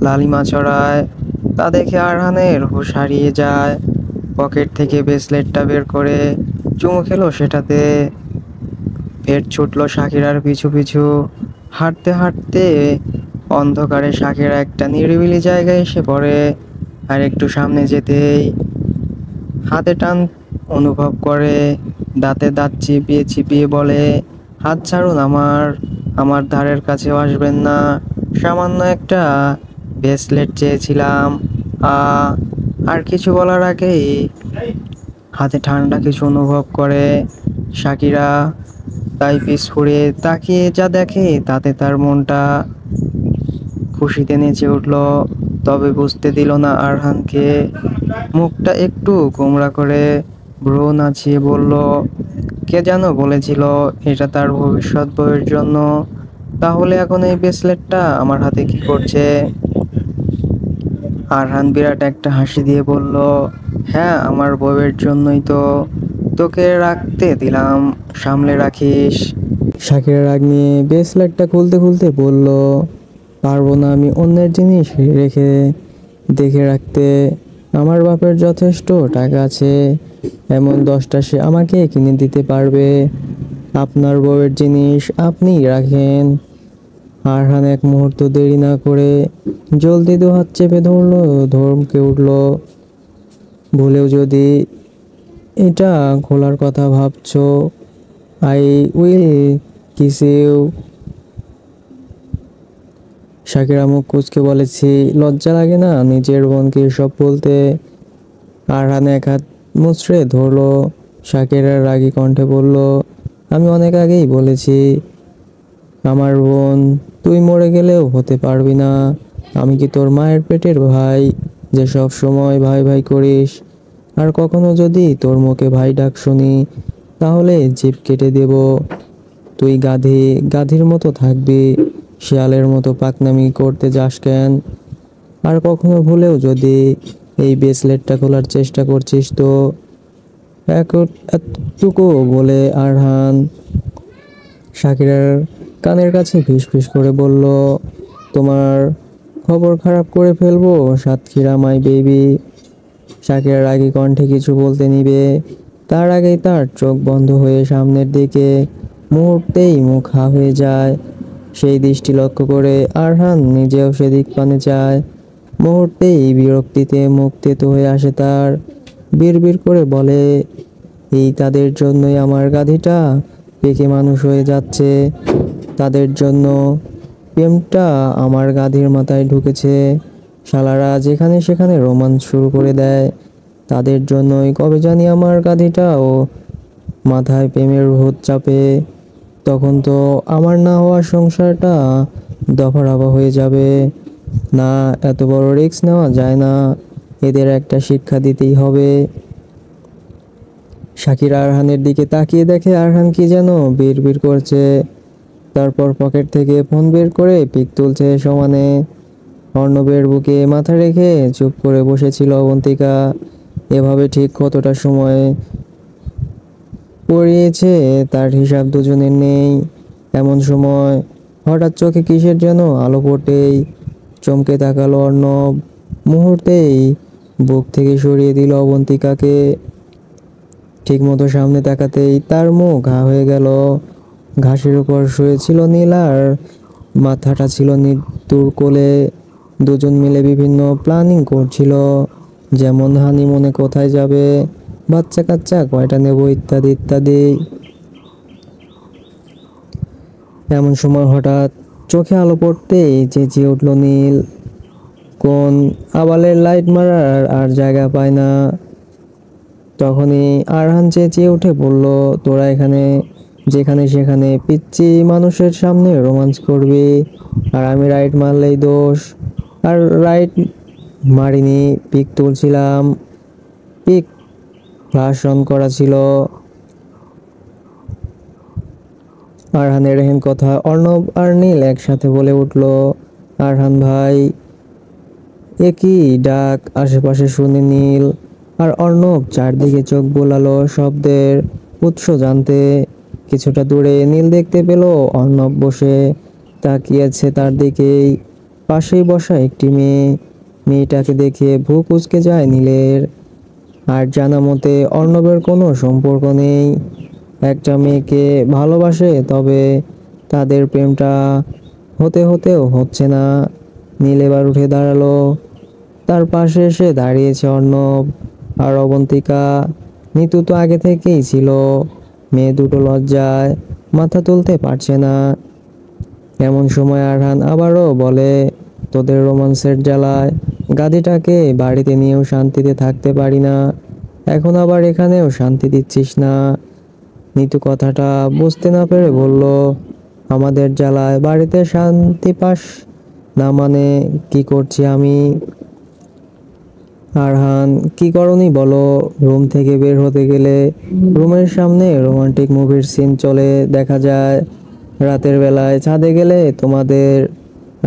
লালিমা চড়ায়, তা দেখে আরহানের হুঁশ হারিয়ে যায়। পকেট থেকে ব্রেসলেটটা বের করে চুমু খেলো সেটাতে, ফের ছুটলো সাকিরার পিছু পিছু। হাঁটতে হাঁটতে অন্ধকারে সাকিরা একটা নিরিবিলি জায়গায় এসে পড়ে, আর একটু সামনে যেতেই হাতে টান অনুভব করে, দাঁতে দাঁত চিপিয়ে চিপিয়ে বলে, হাত ছাড়ুন আমার, আমার ধারের কাছেও আসবেন না, সামান্য একটা ব্রেসলেট চেয়েছিলাম। আ আর কিছু বলার আগেই হাতে ঠান্ডা কিছু অনুভব করে সাকিরা। তাই পিছ ফুরে তাকিয়ে যা দেখে তাতে তার মনটা খুশিতে নেচে উঠল। তবে বুঝতে দিল না আরহানকে। মুখটা একটু গোমড়া করে ভ্রু নাচিয়ে বলল, কে যেন বলেছিল এটা তার ভবিষ্যৎ বউয়ের জন্য। তাহলে এখন এই ব্রেসলেটটা আমার হাতে কি করছে? আরহান বিরাট একটা হাসি দিয়ে বলল, হ্যাঁ, আমার বউয়ের জন্যই তো তোকে রাখতে দিলাম, সামলে রাখিস। শাকিরা রাগ নিয়ে ব্রেসলেটটা খুলতে খুলতে বলল, পারবো না আমি অন্যের জিনিস রেখে দেখে রাখতে। আমার বাপের যথেষ্ট টাকা আছে, এমন 10টা সে আমাকে কিনে দিতে পারবে। আপনার বউয়ের জিনিস আপনিই রাখেন। আরহান এক মুহূর্ত দেরি না করে জলদি 2 হাত চেপে ধরলো, ধমকে উঠল, ভুলেও যদি এটা খোলার কথা ভাবছো, I will kiss you. Shakira মুখ কুঁচকে বলেছি, লজ্জা লাগে না নিজের বোনকে সব বলতে? আরহান এক হাত মুচড়ে ধরলো। শাকিরার রাগী কণ্ঠে বলল, আমি অনেক আগেই বলেছি আমার বোন, তুই মরে গেলেও হতে পারবি না। আমি কি তোর মায়ের পেটের ভাই যে সব সময় ভাই ভাই করিস? আর কখনো যদি তোর মুখে ভাই ডাক শুনি তাহলে জিভ কেটে দেব। তুই গাধি, গাধির মতো থাকবি, শিয়ালের মতো পাকনামি করতে যাস কেন? আর কখনো ভুলেও যদি এই ব্রেসলেটটা খোলার চেষ্টা করছিস তো। এতটুকু বলে আরহান শাকিরার কানের কাছে ফিসফিস করে বলল, তোমার খবর খারাপ করে ফেলবো সাতক্ষীরা মাই বেবি। শাকিরার রাগী কণ্ঠে কিছু বলতে নিবে, তার আগেই তার চোখ বন্ধ হয়ে সামনের দিকে মুহূর্তেই মুখ হা হয়ে যায়। সেই দৃষ্টি লক্ষ্য করে আরহান নিজেও সেদিক পানে চায়। মুহূর্তেই বিরক্তিতে মুখ তেতো হয়ে আসে তার। বিড়বিড় করে বলে, এই তাদের জন্যই আমার গাধীটা পেকে মানুষ হয়ে যাচ্ছে। তাদের জন্য প্রেমটা আমার গাধীর মাথায় ঢুকেছে। শালারা যেখানে সেখানে রোমান্স শুরু করে দেয়। তাদের জন্যই কবে জানি আমার গাধীটাও মাথায় প্রেমের ভূত চাপে। তখন তো আমার না হওয়া সংসারটা দফারফা হয়ে যাবে। না, এত বড় রিস্ক নেওয়া যায় না, এদের একটা শিক্ষা দিতেই হবে। শাকিরা আরহানের দিকে তাকিয়ে দেখে আরহান কি যেন বিড়বিড় করছে। তারপর পকেট থেকে ফোন বের করে পিক তুলছে সমানে। অর্ণবের বুকে মাথা রেখে চুপ করে বসেছিল অবন্তিকা। এভাবে ঠিক কতটা সময় পড়িয়েছে তার হিসাব দুজনের নেই। এমন সময় হঠাৎ চোখে কিসের যেন আলো পড়তেই চমকে তাকালো অর্ণব। মুহূর্তেই বুক থেকে সরিয়ে দিল অবন্তিকাকে। ঠিকমতো সামনে তাকাতেই তার মুখ ঘা হয়ে গেল। ঘাসের উপর শুয়েছিল নীল আর মাথাটা ছিল নিতুর কোলে। দুজন মিলে বিভিন্ন প্ল্যানিং করছিল, যেমন হানিমুনে কোথায় যাবে, বাচ্চা কাচ্চা কয়টা নেব, ইত্যাদি ইত্যাদি। এমন সময় হঠাৎ চোখে আলো পড়তেই চেঁচিয়ে উঠল নীল। কোন আবালের লাইট মারার আর জায়গা পায় না। তখনই আরহান চেঁচিয়ে উঠে বলল, তোরা এখানে যেখানে সেখানে পিচ্চি মানুষের সামনে রোমান্স করবি, আর আমি রাইট মারলেই দোষ। আর রাইট মারিনি, পিক তুলছিলাম, পিক ফ্লাশ অন করা ছিল। আরহানের এহেন কথা অর্ণব আর নীল একসাথে বলে উঠল, আরহান ভাই! একই ডাক আশেপাশে শুনে নীল আর অর্ণব চারদিকে চোখ বোলালো শব্দের উৎস জানতে। কিছুটা দূরে নীল দেখতে পেল অর্ণব বসে তাকিয়েছে তার দিকেই। পাশেই বসা একটি মেয়ে। মেয়েটাকে দেখে ভ্রু কুঁচকে যায় নীলের। আর জানা মতে অর্ণবের কোনো সম্পর্ক নেই। একটা মেয়েকে ভালোবাসে, তবে তাদের প্রেমটা হতে হতেও হচ্ছে না। নীল এবার উঠে দাঁড়ালো। তার পাশে এসে দাঁড়িয়েছে অর্ণব আর অবন্তিকা। নিতু তো আগে থেকেই ছিল। মেয়ে দুটো লজ্জায় মাথা তুলতে পারছে না। এমন সময় আরহান আবারও বলে, তোদের রোমান্সের জ্বালায় গাধীটাকে বাড়িতে নিয়েও শান্তিতে থাকতে পারি না, এখন আবার এখানেও শান্তি দিচ্ছিস না। নিতু কথাটা বুঝতে না পেরে বলল, আমাদের জ্বালায় বাড়িতে শান্তি পাস না মানে কি করছি আমি? আরহান, কি করনি বলো? রুম থেকে বের হতে গেলে রুমের সামনে রোমান্টিক মুভির সিন চলে দেখা যায়। রাতের বেলায় ছাদে গেলে তোমাদের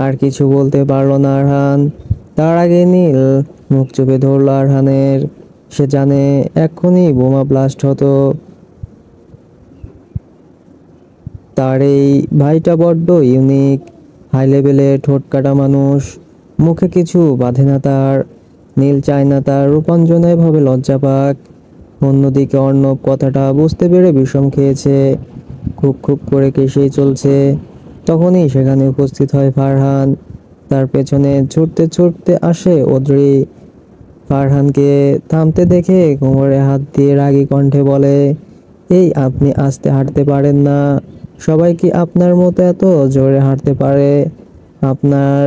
আর কিছু বলতে পারলো না আরহান। তার আগে নীল মুখ চেপে ধরলো আরহানের। সে জানে এক্ষুনি বোমা ব্লাস্ট হতো। তার এই ভাইটা বড্ড ইউনিক, হাই লেভেলের ঠোঁট কাটা মানুষ, মুখে কিছু বাঁধে না তার। নীল চায় না তার রূপাঞ্জনা এভাবে লজ্জা পাক। অন্যদিকে অর্ণব কথাটা বুঝতে পেরে বিষম খেয়েছে, খুব খুব করে কেসেই চলছে। তখনই সেখানে উপস্থিত হয় ফারহান। তার পেছনে ছুটতে ছুটতে আসে অদ্রি। ফারহানকে থামতে দেখে কোমরে হাত দিয়ে রাগী কণ্ঠে বলে, এই আপনি আস্তে হাঁটতে পারেন না? সবাই কি আপনার মতো এত জোরে হাঁটতে পারে? আপনার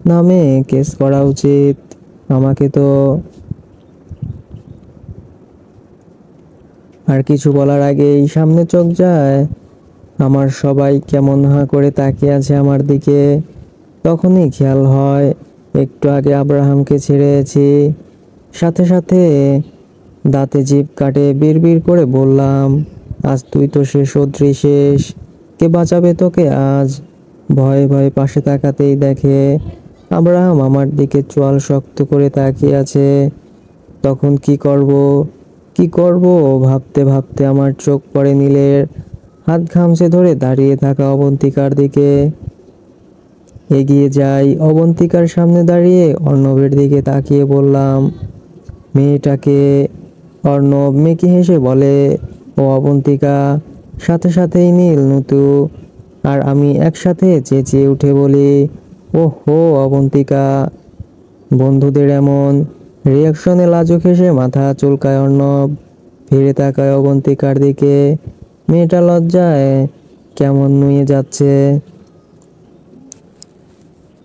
নামে কেস করা উচিত। আমাকে তো। আর কিছু বলার আগেই সামনে চোখ যায় আমার, সবাই কেমন হাঁ করে তাকিয়ে আছে আমার দিকে। তখনই খেয়াল হয় একটু আগে আব্রাহামকে ছেড়েছি। সাথে সাথে দাঁতে জিভ কাটে বিড়বিড় করে বললাম, আজ তুই তো শেষ, অদ্রি শেষ। কে বাঁচাবে তোকে আজ? ভয়ে ভয়ে পাশে তাকাতেই দেখে আব্রাহাম আমার দিকে চোয়াল শক্ত করে তাকিয়ে আছে। তখন কি করব কি করব ভাবতে ভাবতে আমার চোখ পড়ে নীলের হাত ঘামছে ধরে দাঁড়িয়ে থাকা অবন্তিকার দিকে। এগিয়ে যাই, অবন্তিকার সামনে দাঁড়িয়ে অর্ণবের দিকে তাকিয়ে বললাম, মেয়েটাকে? অর্ণব মেকি হেসে বলে, ও অবন্তিকা। সাথে সাথেই নীল, নতু আর আমি একসাথে চেঁচিয়ে উঠে বলি, ও হো অবন্তিকা। বন্ধুদের এমন রিয়াকশনে লাজুক হেসে মাথা চুলকায় অর্ণব। ফিরে তাকায় অবন্তিকার দিকে। মেয়েটা লজ্জায় কেমন নুয়ে যাচ্ছে।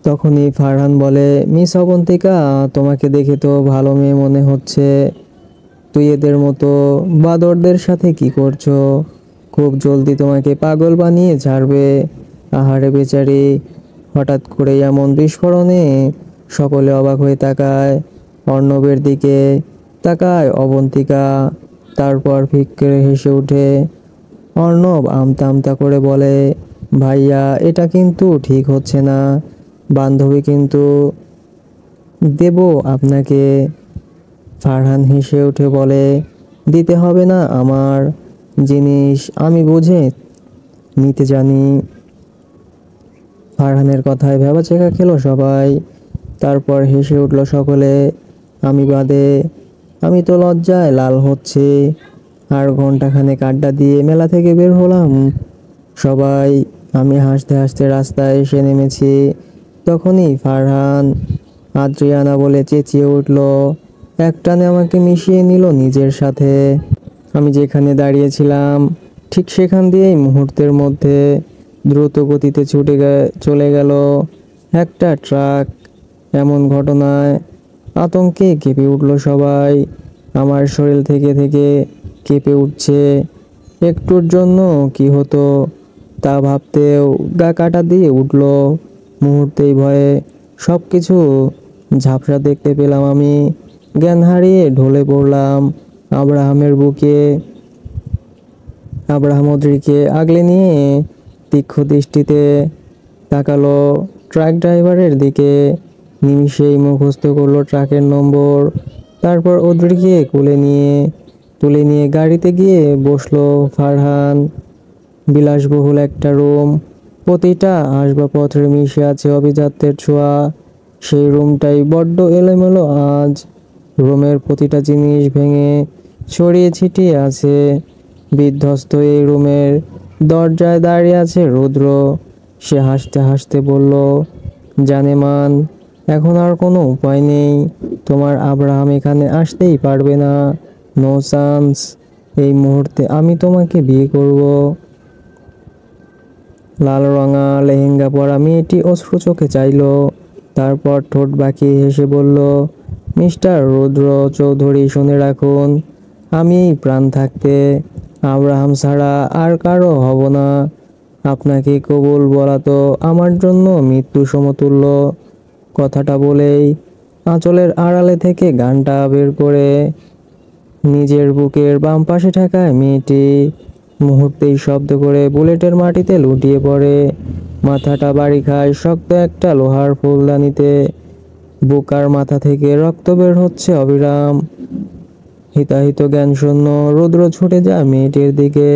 তখনই ফারহান বলে, মিস অবন্তিকা, তোমাকে দেখে তো ভালো মেয়ে মনে হচ্ছে। তুই এদের মতো বাদরদের সাথে কি করছো? খুব জলদি তোমাকে পাগল বানিয়ে ছাড়বে। আহারে বেচারি। হঠাৎ করে এমন বিস্ফোরণে সকলে অবাক হয়ে তাকায় অর্ণবের দিকে। তাকায় অবন্তিকা। তারপর ফিক করে হেসে ওঠে। অর্ণব আমতা আমতা করে বলে, ভাইয়া এটা কিন্তু ঠিক হচ্ছে না। বান্ধবী কিন্তু দেব আপনাকে। ফারহান হেসে উঠে বলে, দিতে হবে না, আমার জিনিস আমি বুঝে নিতে জানি। ফারহানের কথায় ভ্যাবাচেকা খেলো সবাই। তারপর হেসে উঠল সকলে, আমি বাদে। আমি তো লজ্জায় লাল হচ্ছে। আর ঘন্টাখানেক আড্ডা দিয়ে মেলা থেকে বের হলাম সবাই। আমি হাসতে হাসতে রাস্তায় এসে নেমেছি। তখনই ফারহান আদ্রিয়ানা বলে চেঁচিয়ে উঠল। একটানে আমাকে মিশিয়ে নিল নিজের সাথে। আমি যেখানে দাঁড়িয়েছিলাম ঠিক সেখান দিয়েই মুহূর্তের মধ্যে দ্রুত গতিতে চলে গেল একটা ট্রাক। এমন ঘটনায় আতঙ্কে কেঁপে উঠল সবাই। আমার শরীর থেকে থেকে কেঁপে উঠছে। একটুর জন্য কি হতো তা ভাবতেও গা কাটা দিয়ে উঠল। মুহূর্তেই ভয়ে সব কিছু ঝাপসা দেখতে পেলাম আমি। জ্ঞান হারিয়ে ঢলে পড়লাম আব্রাহামের বুকে। আব্রাহাম অদ্রিকে আগলে নিয়ে তীক্ষ্ণ দৃষ্টিতে তাকালো ট্রাক ড্রাইভারের দিকে। নিমিষেই মুখস্থ করলো ট্রাকের নম্বর। তারপর অদ্রিকে তুলে নিয়ে গাড়িতে গিয়ে বসলো ফারহান। বিলাসবহুল একটা রুম, প্রতিটা আসবাবপত্রে মিশে আছে অভিজাত্যের ছোঁয়া। সেই রুমটাই বড্ড এলোমেলো আজ। রুমের প্রতিটা জিনিস ভেঙে ছড়িয়ে ছিটিয়ে আছে। বিধ্বস্ত এই রুমের দরজায় দাঁড়িয়ে আছে রুদ্র। সে হাসতে হাসতে বলল, জানেমান, এখন আর কোনো উপায় নেই। তোমার আব্রাহাম এখানে আসতেই পারবে না। No chance. এই মুহূর্তে আমি তোমাকে বিয়ে করব। লাল রঙা লেহেঙ্গা পরা মেয়েটি অশ্রু চোখে চাইল। তারপর ঠোঁট বাঁকিয়ে হেসে বলল, মিস্টার রুদ্র চৌধুরী, শুনে রাখুন, আমি এই প্রাণ থাকতে
আব্রাহাম ছাড়া আর কারো হব না। আপনাকে কবুল বলা তো আমার জন্য মৃত্যু সমতুল্য। কথাটা বলেই আঁচলের আড়ালে থেকে গানটা বের করে নিজের বুকের বাম পাশে ঠেকায় মেয়েটি। মুহূর্তেই শব্দ করে বুলেটের মাটিতে লুটিয়ে পড়ে। মাথাটা বাড়ি খায় শক্ত একটা লোহার ফুলদানিতে। বুকার মাথা থেকে রক্ত বের হচ্ছে অবিরাম। হিতাহিত জ্ঞান শূন্য রুদ্র ছুটে যায় মেয়েটির দিকে,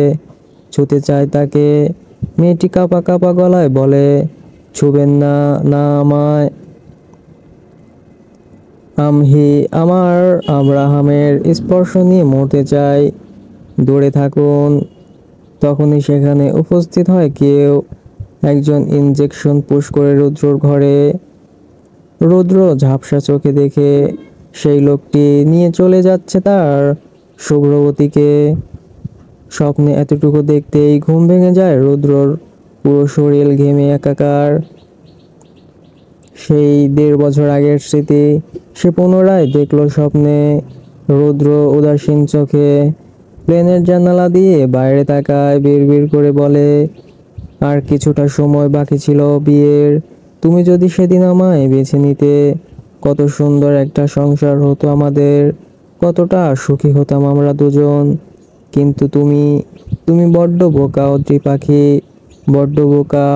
ছুতে চায় তাকে। মেয়েটি কাঁপা কাঁপা গলায় বলে, ছুবেন না, না আমায়। আমার আব্রাহামের স্পর্শ নিয়ে মরতে চাই, দূরে থাকুন। তখনই সেখানে উপস্থিত হয় কেউ একজন। ইনজেকশন পুশ করে রুদ্রর ঘরে। রুদ্র ঝাপসা চোখে দেখে সেই লোকটি নিয়ে চলে যাচ্ছে তার শুভ্রবতীকে। স্বপ্নে এতটুকু দেখতেই ঘুম ভেঙে যায় রুদ্রর। পুরো শরীর ঘেমে একাকার। সেই 1.5 বছর আগের স্মৃতি সে পুনরায় দেখল স্বপ্নে। রুদ্র উদাসীন চোখে প্লেনের জানালা দিয়ে বাইরে তাকায়, বিড়বিড় করে বলে, আর কিছুটা সময় বাকি ছিল বিয়ের। তুমি যদি সেদিন আমায় বেছে নিতে, কত সুন্দর একটা সংসার হতো আমাদের, কতটা সুখী হতাম আমরা দুজন। কিন্তু তুমি বড্ড বোকা অদ্রি পাখি, বড্ড বোকা।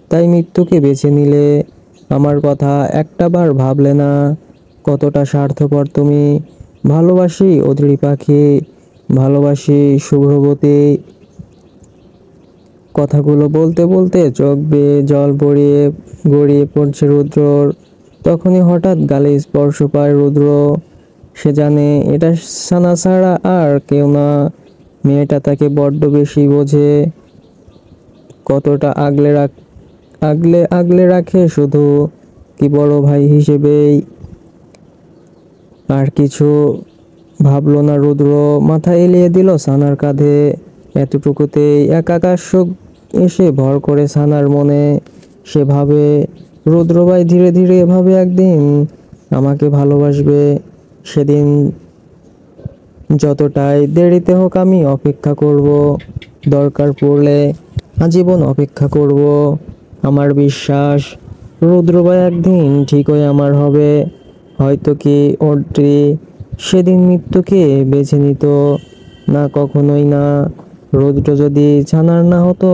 তাই মৃত্যুকে বেছে নিলে, আমার কথা একটাবার ভাবলে না। কতটা স্বার্থপর তুমি। ভালোবাসি অদ্রি পাখি, ভালোবাসি শুভ্রবতী। কথাগুলো বলতে বলতে চোখ বেয়ে জল গড়িয়ে পড়ছে রুদ্রর। তখনই হঠাৎ গালে স্পর্শ পায় রুদ্র। সে জানে এটা সানা ছাড়া আর কেউ না। মেয়েটা তাকে বড্ড বেশি বোঝে। কতটা আগলে রাখে শুধু কি বড় ভাই হিসেবেই। আর কিছু ভাবলো না রুদ্র, মাথা এলিয়ে দিল সানার কাঁধে। এতটুকুতেই একাকার সুখ এসে ভর করে সানার মনে। সে ভাবে, রুদ্র ভাই ধীরে ধীরে এভাবে একদিন আমাকে ভালোবাসবে। সেদিন যতটাই দেরিতে হোক আমি অপেক্ষা করব। দরকার পড়লে আজীবন অপেক্ষা করব। আমার বিশ্বাস রুদ্র ভাই একদিন ঠিকই আমার হবে। হয়তো কি অদ্রি সেদিন মৃত্যুকে বেছে নিত না, কখনোই না। রুদ্র যদি ছানার না হতো,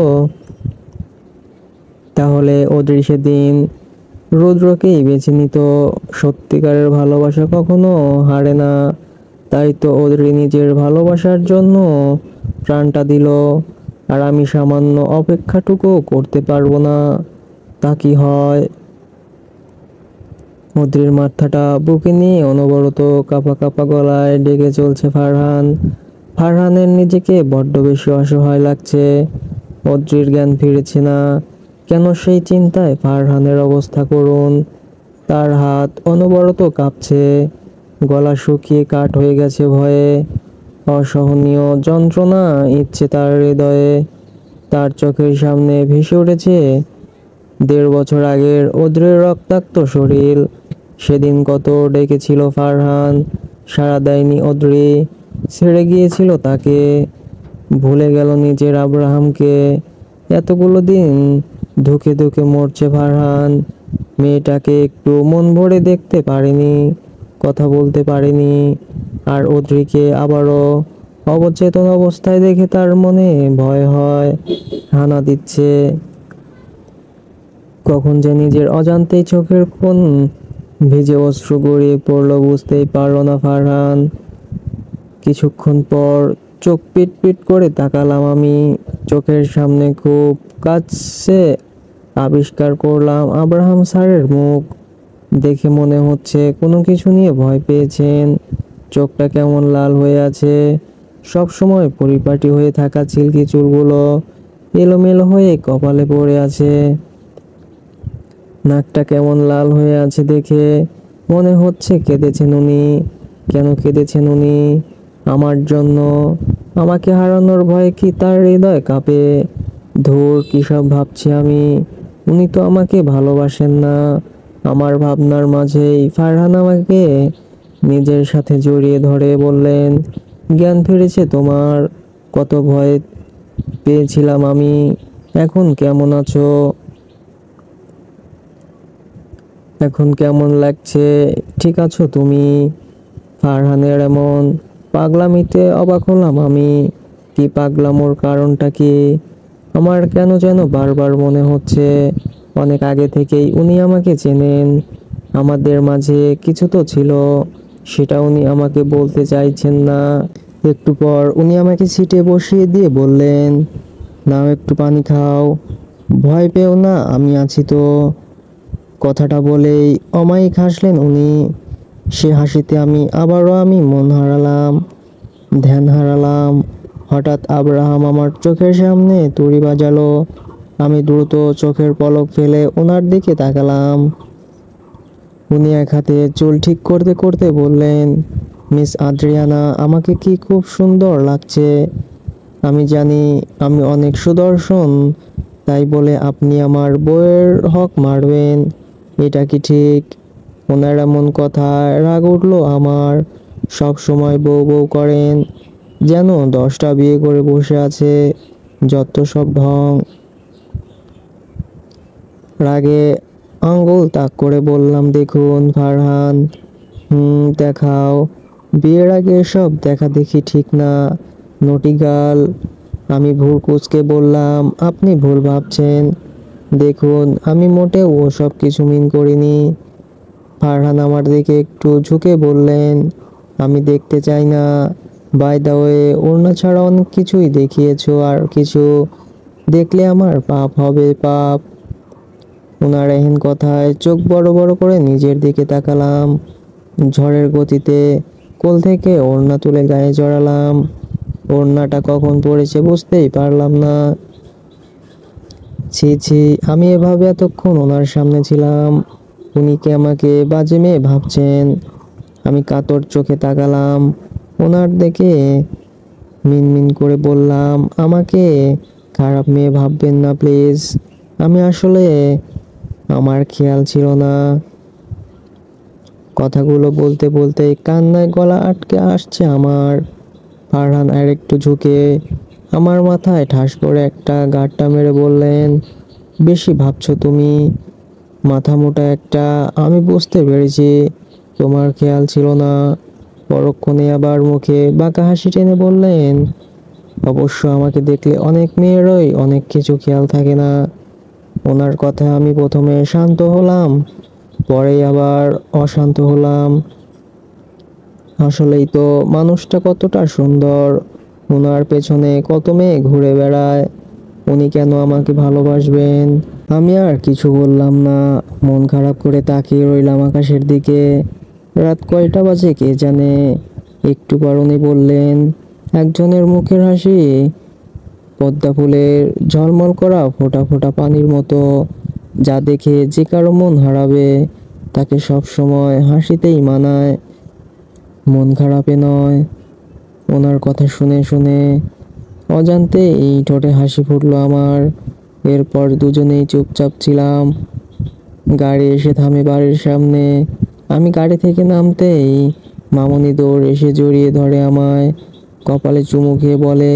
তাহলে অদ্রি সেদিন রুদ্রকেই বেছে নিত। সত্যিকারের ভালোবাসা কখনো হারে না। তাই তো অদ্রি নিজের ভালোবাসার জন্য প্রাণটা দিল। আর আমি সামান্য অপেক্ষাটুকু করতে পারবো না, তা কি হয়? অদ্রির মাথাটা বুকে নিয়ে অনবরত কাঁপা কাঁপা গলায় ডেকে চলছে ফারহান। ফারহানের নিজেকে বড্ড বেশি অসহায় লাগছে। অদ্রির জ্ঞান ফিরেছে না কেন, সেই চিন্তায় ফারহানের অবস্থা করুণ। তার হাত অনবরত কাঁপছে, গলা শুকিয়ে কাঠ হয়ে গেছে ভয়ে। অসহনীয় যন্ত্রণা ইচ্ছে তার হৃদয়ে। তার চোখের সামনে ভেসে উঠেছে 1.5 বছর আগের অদ্রির রক্তাক্ত শরীর। সেদিন কত ডেকেছিল ফারহান, সাড়া দেয়নি অদ্রি। ছেড়ে গিয়েছিল তাকে, ভুলে গেল নিজের আব্রাহামকে। এতগুলো দিন ধুকে ধুকে মরছে ফারহান। মেয়েটাকে একটু মন ভরে দেখতে পারেনি, কথা বলতে পারেনি। আর অদ্রিকে আবারও অবচেতন অবস্থায় দেখে তার মনে ভয় হয়, হানা দিচ্ছে। কখন যে নিজের অজান্তেই চোখের কোণ ভিজে অশ্রু গড়িয়ে পড়ল বুঝতেই পারল না ফারহান। কিছুক্ষণ পর চোখ পিট পিট করে তাকালাম আমি। চোখের সামনে খুব কাছে আবিষ্কার করলাম আব্রাহাম স্যারের মুখ। দেখে মনে হচ্ছে কোনো কিছু নিয়ে ভয় পেয়েছেন। চোখটা কেমন লাল হয়ে আছে। সব সময় পরিপাটি হয়ে থাকা সিল্কি চুলগুলো এলোমেলো হয়ে কপালে পড়ে আছে। নাকটা কেমন লাল হয়ে আছে দেখে মনে হচ্ছে কেঁদেছেন উনি। কেন কেঁদেছেন উনি? আমার জন্য? আমাকে হারানোর ভয়ে কি তার হৃদয় কাঁপে? ধুর, কী সব ভাবছি আমি। উনি তো আমাকে ভালোবাসেন না। আমার ভাবনার মাঝেই ফারহান আমাকে নিজের সাথে জড়িয়ে ধরে বললেন, জ্ঞান ফিরেছে তোমার। কত ভয় পেয়েছিলাম আমি। এখন কেমন আছো? এখন কেমন লাগছে? ঠিক আছো তুমি? ফারহানের এমন পাগলামিতে অবাক হলাম আমি। কি পাগলামোর কারণটা কি? আমার কেন যেন বারবার মনে হচ্ছে অনেক আগে থেকেই উনি আমাকে চেনেন। আমাদের মাঝে কিছু তো ছিল, সেটা উনি আমাকে বলতে চাইছেন না। একটু পর উনি আমাকে সিটে বসিয়ে দিয়ে বললেন, নাও একটু পানি খাও, ভয় পেও না, আমি আছি তো। কথাটা বলেই অমায়িক হাসলেন উনি। সে হাসিতে আমি মন হারালাম, ধ্যান হারালাম। হঠাৎ আব্রাহাম আমার চোখের সামনে তুড়ি বাজালো। আমি দ্রুত চোখের পলক ফেলে ওনার দিকে তাকালাম। উনি এক হাতে চুল ঠিক করতে করতে বললেন, মিস আদ্রিয়ানা, আমাকে কি খুব সুন্দর লাগছে। আমি জানি আমি অনেক সুদর্শন, তাই বলে আপনি আমার বউয়ের হক মারবেন, এটা কি ঠিক? ওনার এমন কথায় রাগ উঠলো আমার। সব সময় বউ বউ করেন, যেন 10টা বিয়ে করে বসে আছে। যত সব ঢং। রাগে আঙ্গুল তাক করে বললাম, দেখুন ফারহান, দেখাও। বিয়ের আগে সব দেখা দেখি ঠিক না, নটিগাল। আমি ভুল কুঁচকে বললাম, আপনি ভুল ভাবছেন। দেখুন আমি মোটেও ওসব কিছু মিন করিনি। ফারহান আমার দিকে একটু ঝুঁকে বললেন, আমি দেখতে চাই না। বাই দা ওয়ে, ওড়না ছাড়া অনেক কিছুই দেখিয়েছো, আর কিছু দেখলে আমার পাপ হবে, পাপ। ওনার এহেন কথায় চোখ বড় বড় করে নিজের দিকে তাকালাম। ঝড়ের গতিতে কোল থেকে ওড়না তুলে গায়ে জড়ালাম। ওড়নাটা কখন পড়েছে বুঝতেই পারলাম না। ছি ছি, আমি এভাবে এতক্ষণ ওনার সামনে ছিলাম, উনি কি আমাকে বাজে মেয়ে ভাবছেন? আমি কাতর চোখে তাকালাম ওনার দিকে, মিনমিন করে বললাম, আমাকে খারাপ মেয়ে ভাববেন না প্লিজ। আমি আসলে, আমার খেয়াল ছিল না। কথাগুলো বলতে বলতে কান্নায় গলা আটকে আসছে আমার। ফারহান আর একটু ঝুঁকে আমার মাথায় ঠাস করে একটা গাঁটটা মেরে বললেন, বেশি ভাবছো তুমি, মাথা মোটা একটা। আমি বুঝতে পেরেছি তোমার খেয়াল ছিল না। পরক্ষণে আবার মুখে বাঁকা হাসি টেনে বললেন, অবশ্য আমাকে দেখলে অনেক মেয়েরই অনেক কিছু খেয়াল থাকে না। ওনার কথায় আমি প্রথমে শান্ত হলাম, পরে আবার অশান্ত হলাম। আসলেই তো মানুষটা কতটা সুন্দর, ওনার পেছনে কত মেয়ে ঘুরে বেড়ায়, উনি কেন আমাকে ভালোবাসবেন? আমি আর কিছু বললাম না, মন খারাপ করে তাকিয়ে রইলাম আকাশের দিকে। রাত কয়টা বাজে কে জানে। একটু পর উনি বললেন, একজনের মুখের হাসি পদ্মা ফুলের ঝলমল করা ফোঁটা ফোঁটা পানির মতো, যা দেখে যে কারো মন হারাবে, তাকে সব সময় হাসিতেই মানায়, মন খারাপে নয়। ওনার কথা শুনে শুনে অজান্তে এই ঠোঁটে হাসি ফুটলো আমার। এরপর দুজনেই চুপচাপ ছিলাম। গাড়ি এসে থামে বাড়ির সামনে। আমি গাড়ি থেকে নামতেই মামুনি দৌড় এসে জড়িয়ে ধরে আমায়, কপালে চুমু খেয়ে বলে,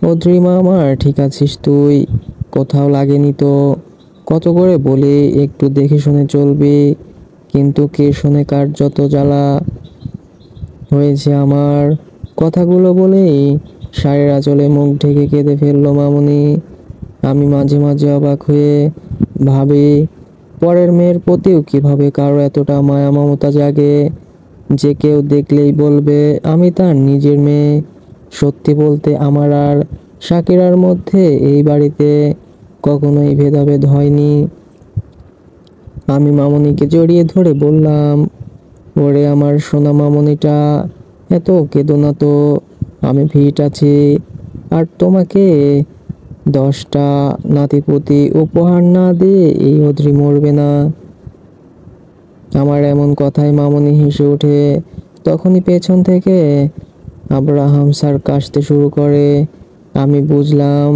অদ্রিমা আমার, ঠিক আছিস তুই? কোথাও লাগেনি তো? কত করে বলি একটু দেখে শুনে চলবি, কিন্তু কে শোনে কার যত জ্বালা হয়েছে আমার। কথাগুলো বলেই শাড়ির আঁচলে মুখ ঢেকে কেঁদে ফেললো মামুনি। আমি মাঝে মাঝে অবাক হয়ে ভাবি, পরের মেয়ের প্রতিও কিভাবে কারো এতটা মায়া মমতা জাগে, যে কেউ দেখলেই বলবে আমি তার নিজের মেয়ে। সত্যি বলতে আমার আর শাকিরার মধ্যে এই বাড়িতে কখনোই ভেদাভেদ হয়নি। আমি মামুনিকে জড়িয়ে ধরে বললাম, ওরে আমার সোনা মামুনিটা, এত কেঁদো না তো, আমি ফিট আছি। আর তোমাকে 10টা নাতিপুতি উপহার না দিয়ে এই অদ্রি মরবে না। আমার এমন কথায় মামুনি হেসে ওঠে। তখনই পেছন থেকে আব্রাহাম স্যার কাশতে শুরু করে। আমি বুঝলাম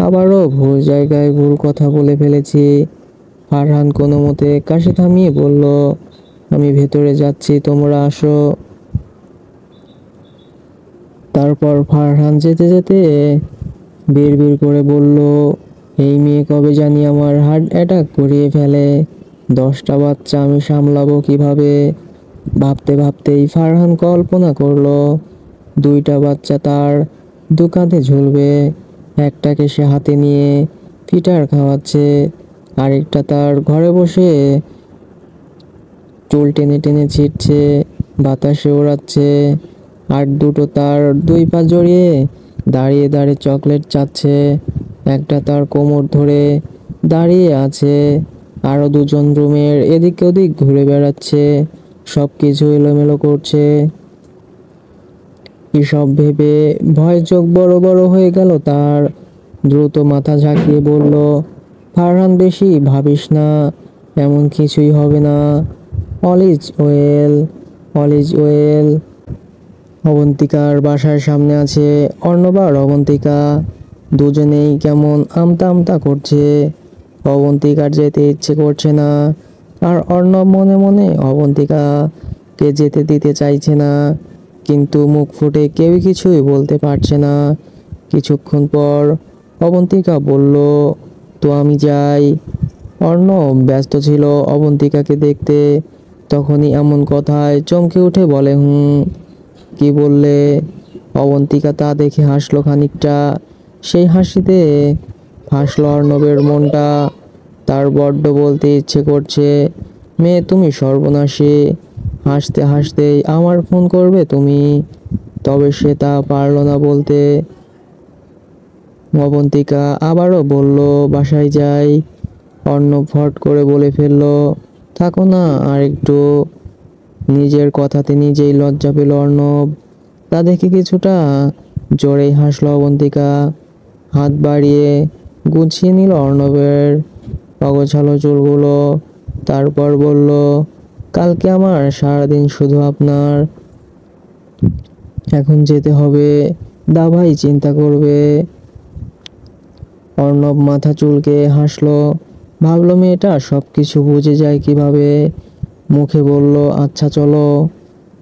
আবারও ভুল জায়গায় ভুল কথা বলে ফেলেছি। ফারহান কোনো মতে কাশি থামিয়ে বলল, আমি ভেতরে যাচ্ছি, তোমরা আসো। তারপর ফারহান যেতে যেতে বিড়বিড় করে বলল, এই মেয়ে কবে জানি আমার হার্ট অ্যাটাক করিয়ে ফেলে, 10টা বাচ্চা আমি সামলাবো কিভাবে। ভাবতে ভাবতেই ফারহান কল্পনা করলো 2টা বাচ্চা তার দোকানে ঝুলবে, একটাকে সে হাতে নিয়ে ফিটার খাওয়াচ্ছে, আরেকটা তার ঘরে বসে চুল টেনে টেনে ছিঁড়ছে, বাতাসে ওড়াচ্ছে, আর দুটো তার 2 পা জড়িয়ে দাঁড়িয়ে দাঁড়িয়ে চকলেট চাচ্ছে, একটা তার কোমর ধরে দাঁড়িয়ে আছে, আরো 2জন রুমের এদিক ওদিক ঘুরে বেড়াচ্ছে, সব কিছু এলোমেলো করছে। এসব ভেবে ভয় চোখ বড় বড় হয়ে গেল তার। দ্রুত মাথা ঝাঁকিয়ে বলল, ফারহান বেশি ভাবিস না, এমন কিছুই হবে না, all is well, all is well. অবন্তিকার বাসার সামনে আছে অর্ণব আর অবন্তিকা, দুজনেই কেমন আমতা আমতা করছে। অবন্তিকার যেতে ইচ্ছে করছে না, আর অর্ণব মনে মনে অবন্তিকাকে যেতে দিতে চাইছে না, কিন্তু মুখ ফুটে কেউই কিছুই বলতে পারছে না। কিছুক্ষণ পর অবন্তিকা বলল, তো আমি যাই। অর্ণব ব্যস্ত ছিল অবন্তিকাকে দেখতে, তখনই এমন কথায় চমকে উঠে বলে, কি বললে? অবন্তিকা তা দেখে হাসলো খানিকটা, সেই হাসিতে হাসলো অর্ণবের মনটা। তার বড্ড বলতে ইচ্ছে করছে, মেয়ে তুমি সর্বনাশী, হাসতে হাসতেই আমার ফোন করবে তুমি। তবে সে তা পারল না বলতে। অবন্তিকা আবারও বলল, বাসায় যাই। অর্ণব ফট করে বলে ফেলল, থাকো না আর একটু। নিজের কথাতে নিজেই লজ্জা পেল অর্ণব। তা দেখে কিছুটা জোরেই হাসল অবন্তিকা, হাত বাড়িয়ে গুছিয়ে নিল অর্ণবের অগোছালো চুলগুলো। তারপর বলল, কালকে আমার সারাদিন শুধু আপনার, এখন যেতে হবে, দাভাই চিন্তা করবে। অর্ণব মাথা চুলকে হাসলো, ভাবলো মেয়েটা সব কিছু বুঝে যায় কিভাবে। মুখে বলল, আচ্ছা চলো।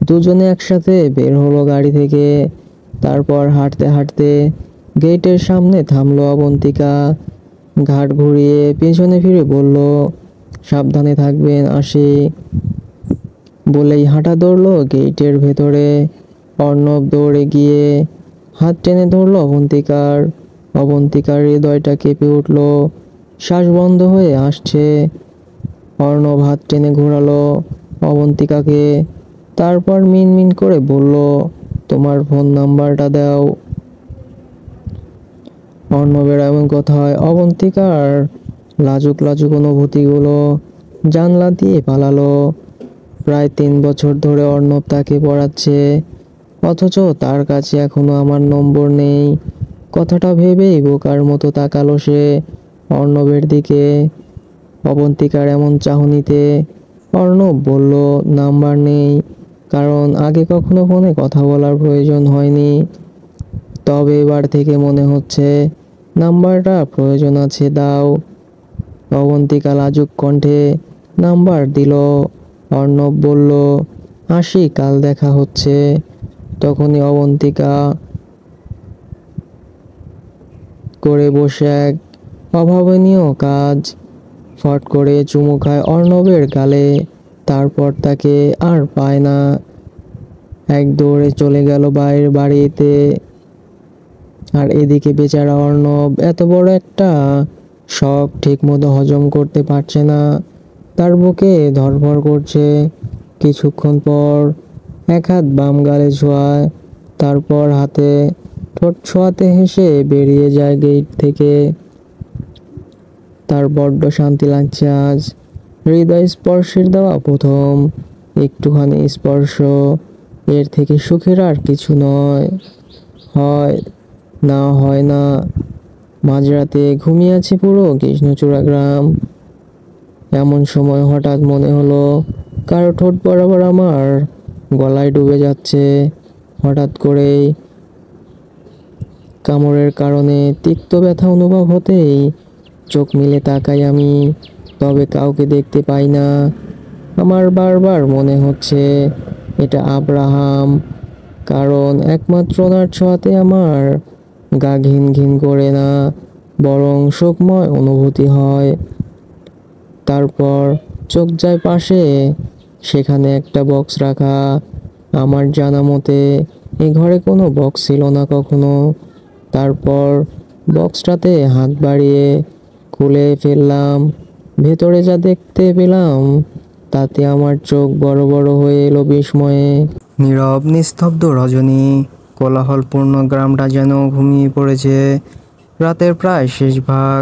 দুজনে একসাথে বের হলো গাড়ি থেকে। তারপর হাঁটতে হাঁটতে গেটের সামনে থামলো অবন্তিকা, ঘাট ঘুরিয়ে পেছনে ফিরে বলল, সাবধানে থাকবেন, আসি। বলেই হাঁটা ধরলো গেটের ভেতরে। অর্ণব দৌড়ে গিয়ে হাত টেনে ধরলো অবন্তিকার। অবন্তিকার হৃদয়টা কেঁপে উঠল, শ্বাস বন্ধ হয়ে আসছে। অর্ণব হাত টেনে ঘোরালো অবন্তিকাকে, তারপর মিনমিন করে বলল, তোমার ফোন নাম্বারটা দাও। অর্ণবের এমন কথায় অবন্তিকার লাজুক লাজুক অনুভূতিগুলো জানলা দিয়ে পালালো। প্রায় 3 বছর ধরে অর্ণব তাকে পড়াচ্ছে, অথচ তার কাছে এখনো আমার নম্বর নেই। কথাটা ভেবেই বোকার মতো তাকালো সে অর্ণবের দিকে। অবন্তিকার এমন চাহনিতে অর্ণব বলল, নাম্বার নেই, কারণ আগে কখনো ফোনে কথা বলার প্রয়োজন হয়নি। তবে এবার থেকে মনে হচ্ছে নাম্বারটা প্রয়োজন আছে, দাও। অবন্তিকা লাজুক কণ্ঠে নাম্বার দিল। অর্ণব বলল, আসি, কাল দেখা হচ্ছে। তখনই অবন্তিকা করে বসে এক অভাবনীয় কাজ, ফট করে চুমু খায় অর্ণবের গালে, তারপর তাকে আর পায় না। এক দৌড়ে চলে গেল বাইরের বাড়িতে। আর এদিকে বেচারা অর্ণব এত বড় একটা শখ ঠিক মতো হজম করতে পারছে না, তার বুকে ধড়ফড় করছে। কিছুক্ষণ পর এক হাত বাম গালে ছোঁয়ায়, তারপর হাতে ঠোঁট ছোঁয়াতে হেসে বেরিয়ে যায় গেট থেকে। তার বড্ড শান্তি লাগছে আজ, হৃদয় স্পর্শের দেওয়া প্রথম একটুখানি স্পর্শ, এর থেকে সুখের আর কিছু নয়। হয় হয় না। মাঝরাতে ঘুমিয়ে আছে পুরো কৃষ্ণচূড়া গ্রাম। এমন সময় হঠাৎ মনে হলো কারো ঠোঁট বরাবর আমার গলায় ডুবে যাচ্ছে। হঠাৎ করেই কামড়ের কারণে তিক্ত ব্যথা অনুভব হতেই চোখ মেলে তাকাই আমি, তবে কাউকে দেখতে পাই না। আমার বারবার মনে হচ্ছে এটা আব্রাহাম, কারণ একমাত্র ওনার ছোঁয়াতে আমার গা ঘিন ঘিন করে না, বরং সুখময় অনুভূতি হয়। তারপর চোখ যায় পাশে, সেখানে একটা বক্স রাখা। আমার জানা মতে এই ঘরে কোনো বক্স ছিল না কখনো। তারপর বক্সটাতে হাত বাড়িয়ে খুলে ফেললাম। ভেতরে যা দেখতে পেলাম তাতে আমার চোখ বড় বড় হয়ে এলো বিস্ময়ে।
নীরব নিস্তব্ধ রজনী, কোলাহলপূর্ণ গ্রামটা যেন ঘুমিয়ে পড়েছে। রাতের প্রায় শেষ ভাগ।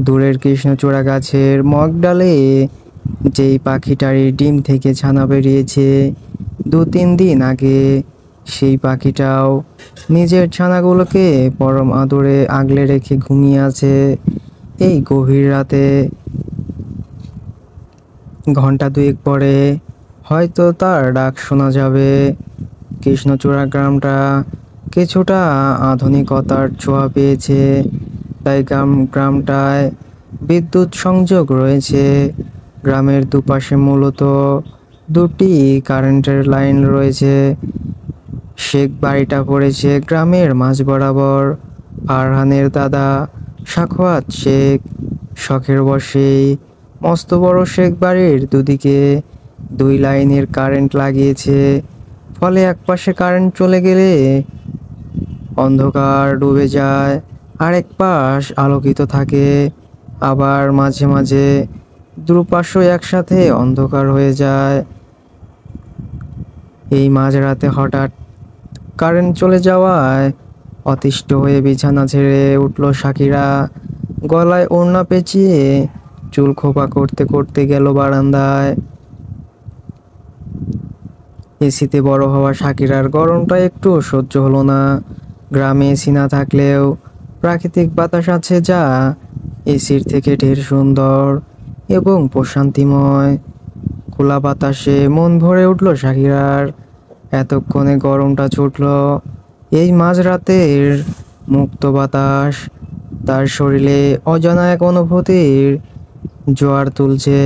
দূরের কৃষ্ণচূড়া গাছের মগডালে যেই পাখিটার ডিম থেকে ছানা বেরিয়েছে 2-3 দিন আগে, সেই পাখিটাও নিজের ছানাগুলোকে পরম আদরে আগলে রেখে ঘুমিয়ে আছে। এই গভীর রাতে ঘন্টা 2 পরে হয়তো তার ডাক শোনা যাবে। কৃষ্ণচূড়া গ্রামটা কিছুটা আধুনিকতার ছোঁয়া পেয়েছে, তাই গ্রামটায় বিদ্যুৎ সংযোগ রয়েছে। গ্রামের দুপাশে মূলত 2টি কারেন্টের লাইন রয়েছে। শেখ বাড়িটা পড়েছে গ্রামের মাঝ বরাবর। ফারহানের দাদা সাখাওয়াত শেখ শখের বশেই মস্ত বড় শেখ বাড়ির দুদিকে 2 লাইনের কারেন্ট লাগিয়েছে। ফলে একপাশে কারেন্ট চলে গেলে অন্ধকার ডুবে যায়, আরেক পাশ আলোকিত থাকে। আবার মাঝে মাঝে দুপাশও একসাথে অন্ধকার হয়ে যায়। এই মাঝরাতে হঠাৎ কারেন্ট চলে যাওয়ায় অতিষ্ঠ হয়ে বিছানা ছেড়ে উঠল সাকিরা। গলায় ওড়না পেঁচিয়ে চুল খোপা করতে করতে গেল বারান্দায়। এসিতে বড় হওয়া সাকিরার গরমটা একটু সহ্য হলো না। গ্রামে এসি না থাকলেও প্রাকৃতিক বাতাস আছে, যা এসির থেকে ঢের সুন্দর এবং প্রশান্তিময়। খোলা বাতাসে মন ভরে উঠল সাকিরার। এতক্ষণে গরমটা ছুটল। এই মাঝরাতের মুক্ত বাতাস তার শরীরে অজানা এক অনুভূতির জোয়ার তুলছে।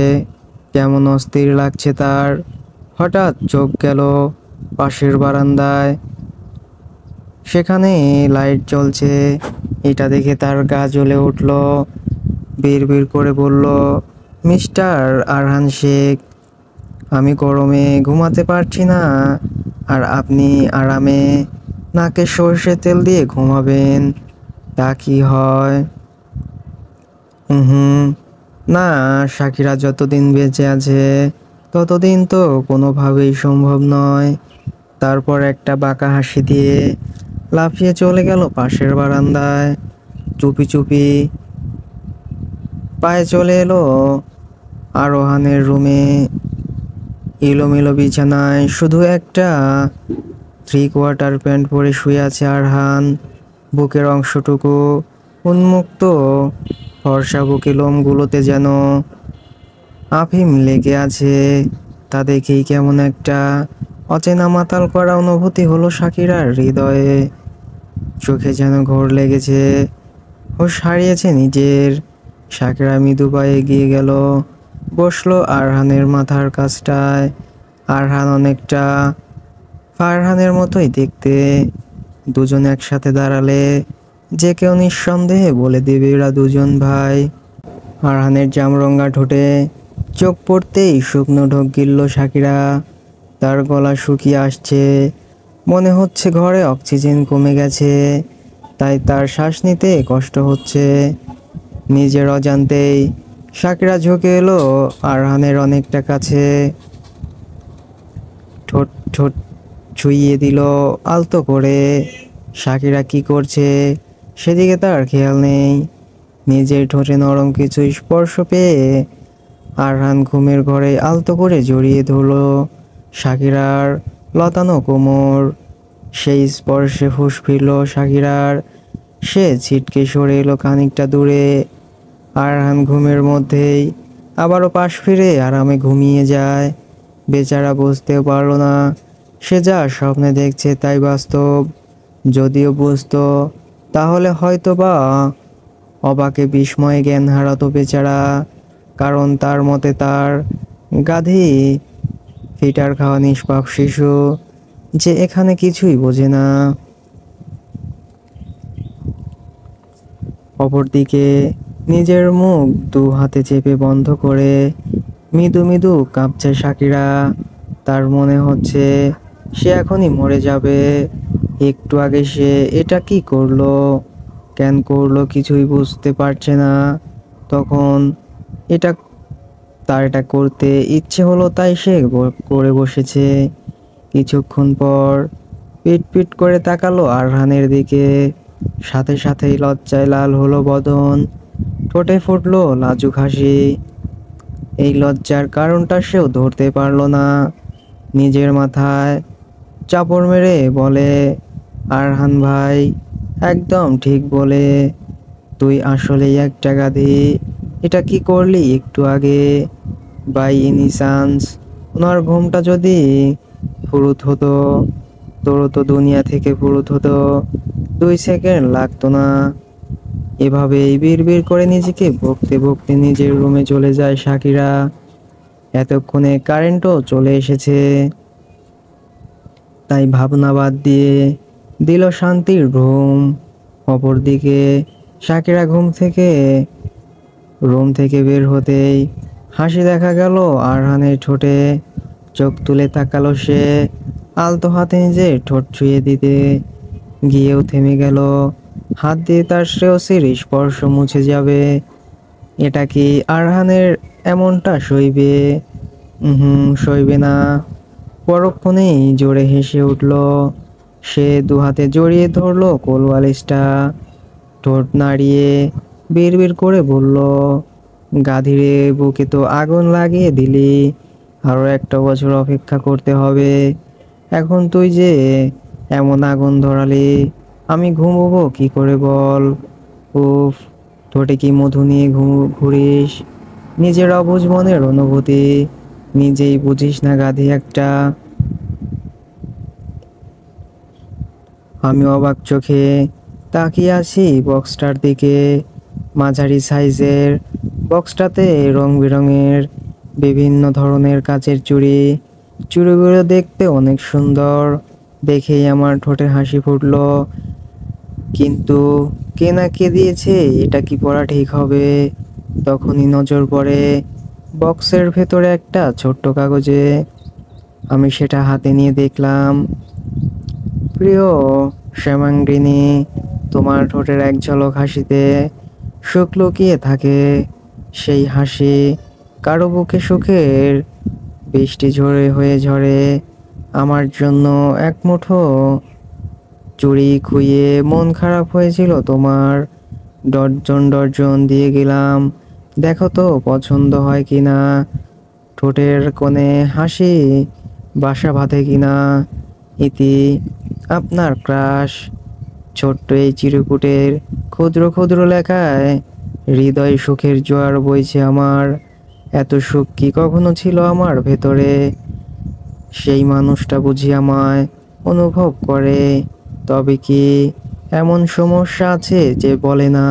কেমন অস্থির লাগছে তার। হঠাৎ চোখ গেল পাশের বারান্দায়, সেখানে লাইট জ্বলছে। এটা দেখে তার গা জ্বলে উঠল। বিড়বিড় করে বলল, মিস্টার আরহান শেখ, আমি গরমে ঘুমাতে পারছি না, আর আপনি আরামে নাকে সর্ষে তেল দিয়ে ঘুমাবেন, তা কি হয়? না, সাকিরা যতদিন বেঁচে আছে ততদিন তো কোনোভাবেই সম্ভব নয়। তারপর একটা বাঁকা হাসি দিয়ে লাফিয়ে চলে গেল পাশের বারান্দায়। চুপি চুপি পায়ে চলে এলো আরোহানের রুমে। এলোমেলো বিছানায় শুধু একটা 3/4 প্যান্ট পরে শুয়ে আছে আরহান। বুকের অংশটুকু উন্মুক্ত, ফর্সা বুকে লোমগুলোতে যেন আফিম লেগে আছে। তা দেখেই কেমন একটা অচেনা মাতাল করা অনুভূতি হলো সাকিরার হৃদয়ে। চোখে যেন ঘোর লেগেছে, হুঁশ হারিয়েছে নিজের। সাকিরা মৃদু পায়ে এগিয়ে গেল, বসলো আরহানের মাথার কাছটায়। আরহান অনেকটা ফারহানের মতোই দেখতে। দুজন একসাথে দাঁড়ালে যে কেউ নিঃসন্দেহে বলে দেবে এরা দুজন ভাই। আরহানের জামরঙা ঠোঁটে চোখ পড়তেই শুকনো ঢোক গিলল সাকিরা। তার গলা শুকিয়ে আসছে, মনে হচ্ছে ঘরে অক্সিজেন কমে গেছে, তাই তার শ্বাস নিতে কষ্ট হচ্ছে। নিজের অজান্তেই সাকিরা ঝুঁকে এলো আরহানের অনেকটা কাছে। ঠোঁট ঠোঁট ছুঁইয়ে দিল আলতো করে। সাকিরা কি করছে সেদিকে তার খেয়াল নেই। নিজের ঠোঁটে নরম কিছু স্পর্শ পেয়ে আরহান ঘুমের ঘরে আলতো করে জড়িয়ে ধরল সাকিরার লতানো কোমর। সেই স্পর্শে হুঁশ ফিরল সাকিরার। সে ছিটকে সরে এলো খানিকটা দূরে। আরহান ঘুমের মধ্যেই আবারও পাশ ফিরে আরামে ঘুমিয়ে যায়। বেচারা বুঝতেও পারল না সে যা স্বপ্নে দেখছে তাই বাস্তব। যদিও বুঝতো তাহলে হয়তো বা অবাকে বিস্ময়ে জ্ঞান হারাতো বেচারা। কারণ তার মতে তার গাধি ফিটার খাওয়া নিষ্পাপ শিশু যে এখানে কিছুই বোঝে না। অপরদিকে নিজের মুখ দু হাতে চেপে বন্ধ করে মৃদু মৃদু কাঁপছে সাকিরা। তার মনে হচ্ছে সে এখনই মরে যাবে। একটু আগে সে এটা কি করলো, কেন করলো কিছুই বুঝতে পারছে না। তখন এটা তার এটা করতে ইচ্ছে হলো তাই সে করে বসেছে। কিছুক্ষণ পর পিট পিট করে তাকালো আরহানের দিকে। সাথে সাথেই লজ্জায় লাল হলো বদন, ঠোঁটে ফুটলো লাজুক হাসি। এই লজ্জার কারণটা সেও ধরতে পারলো না। নিজের মাথায় চাপড় মেরে বলে, আরহান ভাই একদম ঠিক বলে, তুই আসলেই একটা গাধি। এটা কি করলি একটু আগে? বাই এনি চান্স ওনার ঘুমটা যদি ফুরুত হতো, তোরও তো দুনিয়া থেকে ফুরুত হতো, 2 সেকেন্ড লাগতো না। এভাবেই বিড়বিড় করে নিজেকে বকতে বকতে নিজের রুমে চলে যায় সাকিরা। এতক্ষণে কারেন্টও চলে এসেছে, তাই ভাবনা বাদ দিয়ে দিল শান্তির ঘুম। অপরদিকে সাকিরা রুম থেকে বের হতেই হাসি দেখা গেল আরহানের ঠোঁটে। চোখ তুলে তাকালো সে, আলতো হাতে নিজের ঠোঁট ছুঁয়ে দিতে গিয়েও থেমে গেল। হাত দিয়ে তার শ্রেয়সীর স্পর্শ মুছে যাবে, এটা কি আরহানের এমনটা সইবে? সইবে না। পরক্ষণেই জোরে হেসে উঠল সে, দুহাতে জড়িয়ে ধরলো কোলবালিশটা, ঠোঁট নাড়িয়ে বিড়বিড় করে বলল, গাধীরে বুকে তো আগুন লাগিয়ে দিলি, আরো একটা বছর অপেক্ষা করতে হবে। এখন তুই যে এমন আগুন ধরালি, আমি ঘুমোবো কি করে বল? উফ, ঠোঁটে কি মধু নিয়ে ঘুরিস? নিজের অবুঝ মনের অনুভূতি নিজেই বুঝিস না গাধী একটা। আমি অবাক চোখে তাকিয়ে আছি বক্সটার দিকে। মাঝারি সাইজের বক্সটাতে রং বেরঙের বিভিন্ন ধরনের কাচের চুড়ি। চুড়িগুলো দেখতে অনেক সুন্দর, দেখেই আমার ঠোঁটে হাসি ফুটলো। কিন্তু কে না কে দিয়েছে, এটা কি পড়া ঠিক হবে? তখনই নজর পড়ে বক্সের ভেতরে একটা ছোট্ট কাগজে। আমি সেটা হাতে নিয়ে দেখলাম, প্রিয় শ্যামাঙ্গিনী, তোমার ঠোঁটের এক ঝলক হাসিতে সুখ লুকিয়ে থাকে। সেই হাসি কারো বুকে সুখের বৃষ্টি ঝরে আমার জন্য এক মুঠো চুড়ি খুইয়ে মন খারাপ হয়েছিল তোমার। ডর্জন ডর্জন দিয়ে গেলাম, দেখো তো পছন্দ হয় কিনা। ঠোঁটের কোণে হাসি বাসা বাঁধে কিনা। ইতি, আপনার ক্রাশ। ছোট্ট এই চিরকুটের ক্ষুদ্র ক্ষুদ্র লেখায় হৃদয় সুখের জোয়ার বইছে আমার। এত সুখ কি কখনো ছিল আমার ভেতরে? সেই মানুষটা বুঝি আমায় অনুভব করে, তবে কি এমন সমস্যা আছে যে বলে না?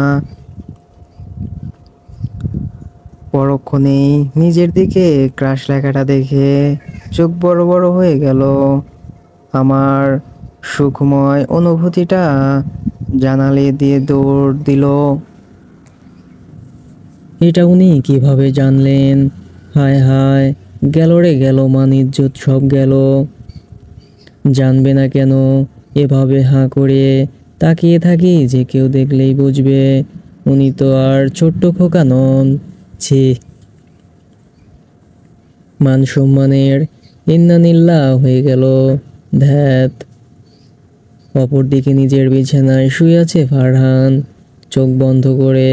পরক্ষণেই নিজের দিকে ক্রাশ লেখাটা দেখে চোখ বড় বড় হয়ে গেল। আমার সুখময় অনুভূতিটা জানালে দিয়ে দৌড় দিল।
এটা উনি কিভাবে জানলেন? হায় হায়, গেল রে গেল, মান ইজ্জত সব গেল। জানবে না কেন? এভাবে হাঁ করে তাকিয়ে থাকি যে কেউ দেখলেই বুঝবে উনি তো আর ছোট্ট খোকা নন। ছি, মান সম্মানের ইন্নানিল্লা হয়ে গেল। ধ্যাত। অপরদিকে নিজের বিছানায় শুয়ে আছে ফারহান, চোখ বন্ধ করে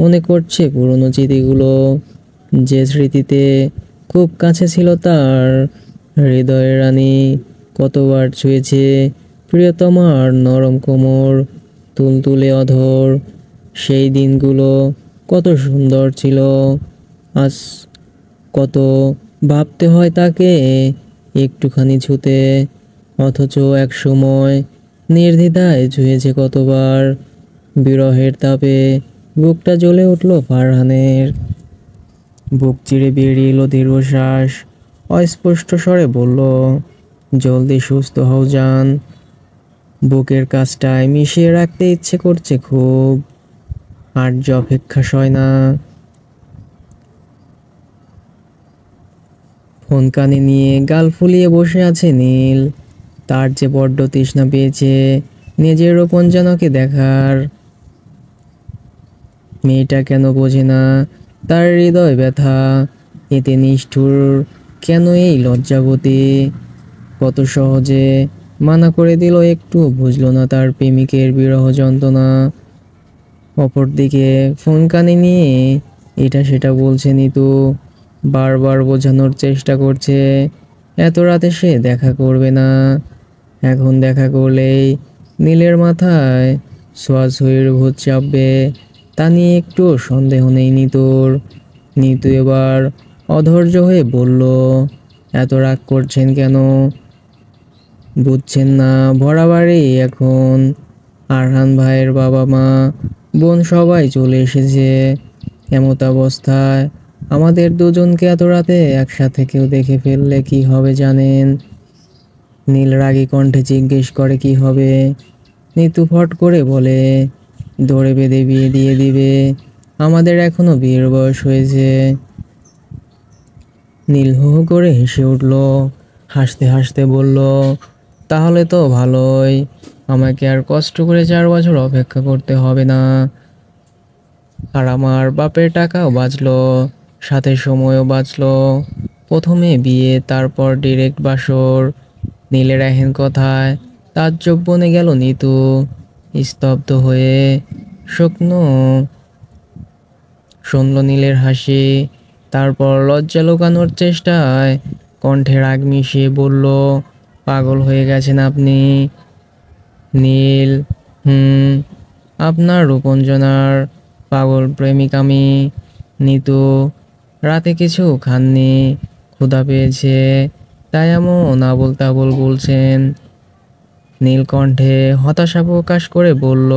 মনে করছে পুরনো স্মৃতিগুলো, যে স্মৃতিতে খুব কাছে ছিল তার। হৃদয়ের রানী কতবার ছুঁয়েছে প্রিয়তমার নরম কোমর, তুলতুলে অধর। সেই দিনগুলো কত সুন্দর ছিল। আজ কত ভাবতে হয় তাকে একটুখানি ছুতে, অথচ এক সময় নির্দ্বিধায় ছুঁয়েছে কতবার। বিরহের তাপে বুকটা জ্বলে উঠল ফারহানের। বুক চিরে বেরিয়ে এলো দীর্ঘশ্বাস। অস্পষ্ট স্বরে বলল, জলদি সুস্থ হও জান। বুকের কাছটায় মিশিয়ে রাখতে ইচ্ছে করছে খুব, আর যে অপেক্ষা সয় না। ফোন কানে নিয়ে গাল ফুলিয়ে বসে আছে নীল। তার যে বড্ড তৃষ্ণা পেয়েছে নিজের রূপঞ্জনাকে দেখার। মেয়েটা কেন বোঝে না তার হৃদয় ব্যথা, এতে নিষ্ঠুর কেন এই লজ্জাবতী। কত সহজে মানা করে দিল, একটু বুঝলো না তার প্রেমিকের বিরহ যন্ত্রণা। অপরদিকে ফোন কানে নিয়ে এটা সেটা বলছে নিতু, বারবার বোঝানোর চেষ্টা করছে এত রাতে সে দেখা করবে না। এখন দেখা করলেই নীলের মাথায় ছোঁয়াছুঁয়ির ভূত চাপবে, তা নিয়ে একটু সন্দেহ নেই নিতুর। নিতু এবার অধৈর্য হয়ে বলল, এত রাগ করছেন কেন? বুঝছেন না ভরা বাড়ি এখন, আরহান ভাইয়ের বাবা মা বোন সবাই চলে এসেছে। এমত অবস্থায় আমাদের দুজনকে এত রাতে একসাথে কেউ দেখে ফেললে কি হবে জানেন? নীল রাগী কণ্ঠে জিজ্ঞেস করে, কি হবে? নিতু ফট করে বলে, দৌড়ে বেঁধে বিয়ে দিয়ে দিবে, আমাদের এখনো বিয়ের বয়স হয়েছে। নীল হু হু করে হেসে উঠল, হাসতে হাসতে বলল, তাহলে তো ভালোই, আমাকে আর কষ্ট করে 4 বছর অপেক্ষা করতে হবে না, আর আমার বাপের টাকাও বাঁচলো, সাথে সময়ও বাঁচলো। প্রথমে বিয়ে, তারপর ডিরেক্ট বাসর। নীলের এহেন কথায় তাজ্জব বনে গেল নিতু, স্তব্ধ হয়ে শুকনো শুনল নীলের হাসি। তারপর লজ্জা লুকানোর চেষ্টায় কণ্ঠে রাগ মিশিয়ে বলল, পাগল হয়ে গেছেন আপনি নীল। হুম, আপনার রূপঞ্জনার পাগল প্রেমিক আমি। নিতু, রাতে কিছু খাননি, ক্ষুধা পেয়েছে, তাই এমন আবোল তাবোল বলছেন। নীল কণ্ঠে হতাশা প্রকাশ করে বলল,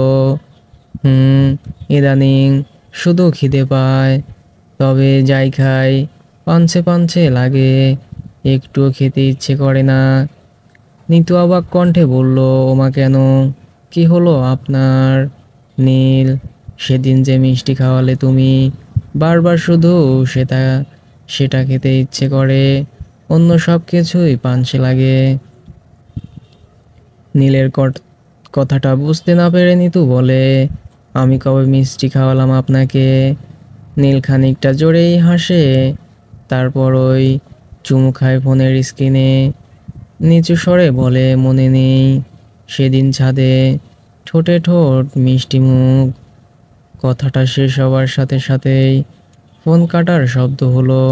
হুম, ইদানিং শুধু খিদে পায়, তবে যাই খাই পাঞ্ছে পাঞ্ছে লাগে, একটুও খেতে ইচ্ছে করে না। নিতু অবাক কণ্ঠে বলল, ওমা কেন, কি হলো আপনার? নীল, সেদিন যে মিষ্টি খাওয়ালে তুমি, বারবার শুধু সেটা সেটা খেতে ইচ্ছে করে, অন্য সব কিছুই পাঞ্ছে লাগে। নীলের কথাটা বুঝতে না পেরে নিতু বলে, আমি কবে মিষ্টি খাওয়ালাম আপনাকে? নীল খানিকটা জোরেই হাসে, তারপর ওই চুমু খায় ফোনের স্ক্রিনে। নিচু স্বরে বলে, মনে নেই সেদিন ছাদে, ঠোঁটে ঠোঁট মিষ্টি মুখ। কথাটা শেষ হওয়ার সাথে সাথেই ফোন কাটার শব্দ হলো।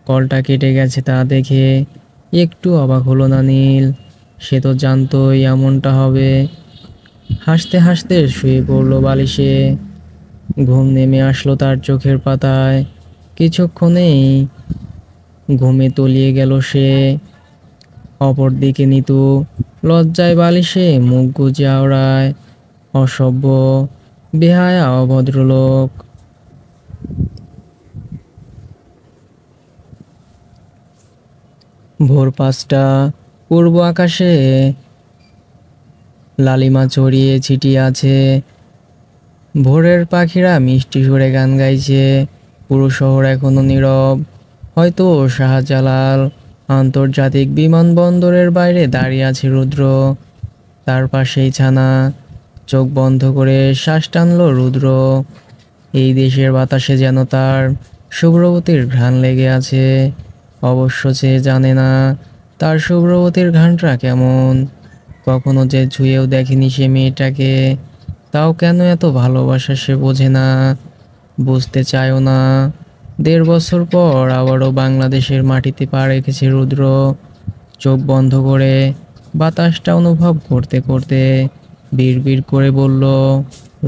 কলটা কেটে গেছে তা দেখে একটু অবাক হলো না নীল, সে তো জানতোই এমনটা হবে। হাসতে হাসতে শুয়ে পড়ল বালিশে। ঘুম নেমে আসলো তার চোখের পাতায়, কিছুক্ষণেই ঘুমে তলিয়ে গেল সে। অপরদিকে নিতু লজ্জায় বালিশে মুখ গুজে আওড়ায়, অসভ্য, বেহায়া, অভদ্রলোক। ভোর 5টা, পূর্ব আকাশে লালিমা ছড়িয়ে ছিটিয়ে আছে, ভোরের পাখিরা মিষ্টি সুরে গান গাইছে। পুরো শহর এখনো নীরব। হয়তো শাহজালাল আন্তর্জাতিক বিমানবন্দরের বাইরে দাঁড়িয়ে আছে রুদ্র, তার পাশেই ছানা। চোখ বন্ধ করে শ্বাস টানল রুদ্র। এই দেশের বাতাসে যেন তার শুভ্রবতীর ঘ্রাণ লেগে আছে। অবশ্য সে জানে না তার শুভ্রবতীর ঘ্রাণটা কেমন, কখনো যে ছুঁয়েও দেখেনি সে মেয়েটাকে। তাও কেন এত ভালোবাসা সে বোঝে না, বুঝতে চায়ও না। 1.5 বছর পর আবারও বাংলাদেশের মাটিতে পা রেখেছে রুদ্র। চোখ বন্ধ করে বাতাসটা অনুভব করতে করতে বিড়বিড় করে বলল,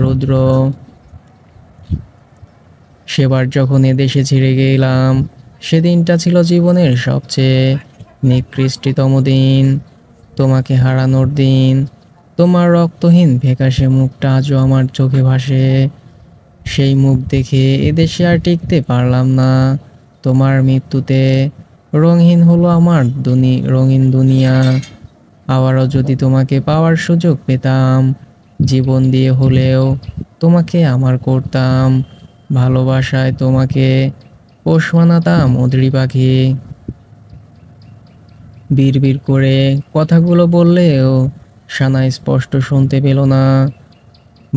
রুদ্র, সেবার যখন এদেশে ছেড়ে গেলাম, সেদিনটা ছিল জীবনের সবচেয়ে নিকৃষ্টতম দিন, তোমাকে হারানোর দিন। তোমার রক্তহীন ফ্যাকাশে মুখটা আজও আমার চোখে ভাসে। সেই মুখ দেখে এদেশে আর টিকতে পারলাম না। তোমার মৃত্যুতে রঙিন হলো আমার রঙিন দুনিয়া। আবারও যদি তোমাকে পাওয়ার সুযোগ পেতাম, জীবন দিয়ে হলেও তোমাকে আমার করতাম। ভালোবাসায় তোমাকে পোষ মানাতাম অদ্রি পাখি। বিড়বিড় করে কথাগুলো বললেও সানাই স্পষ্ট শুনতে পেল না।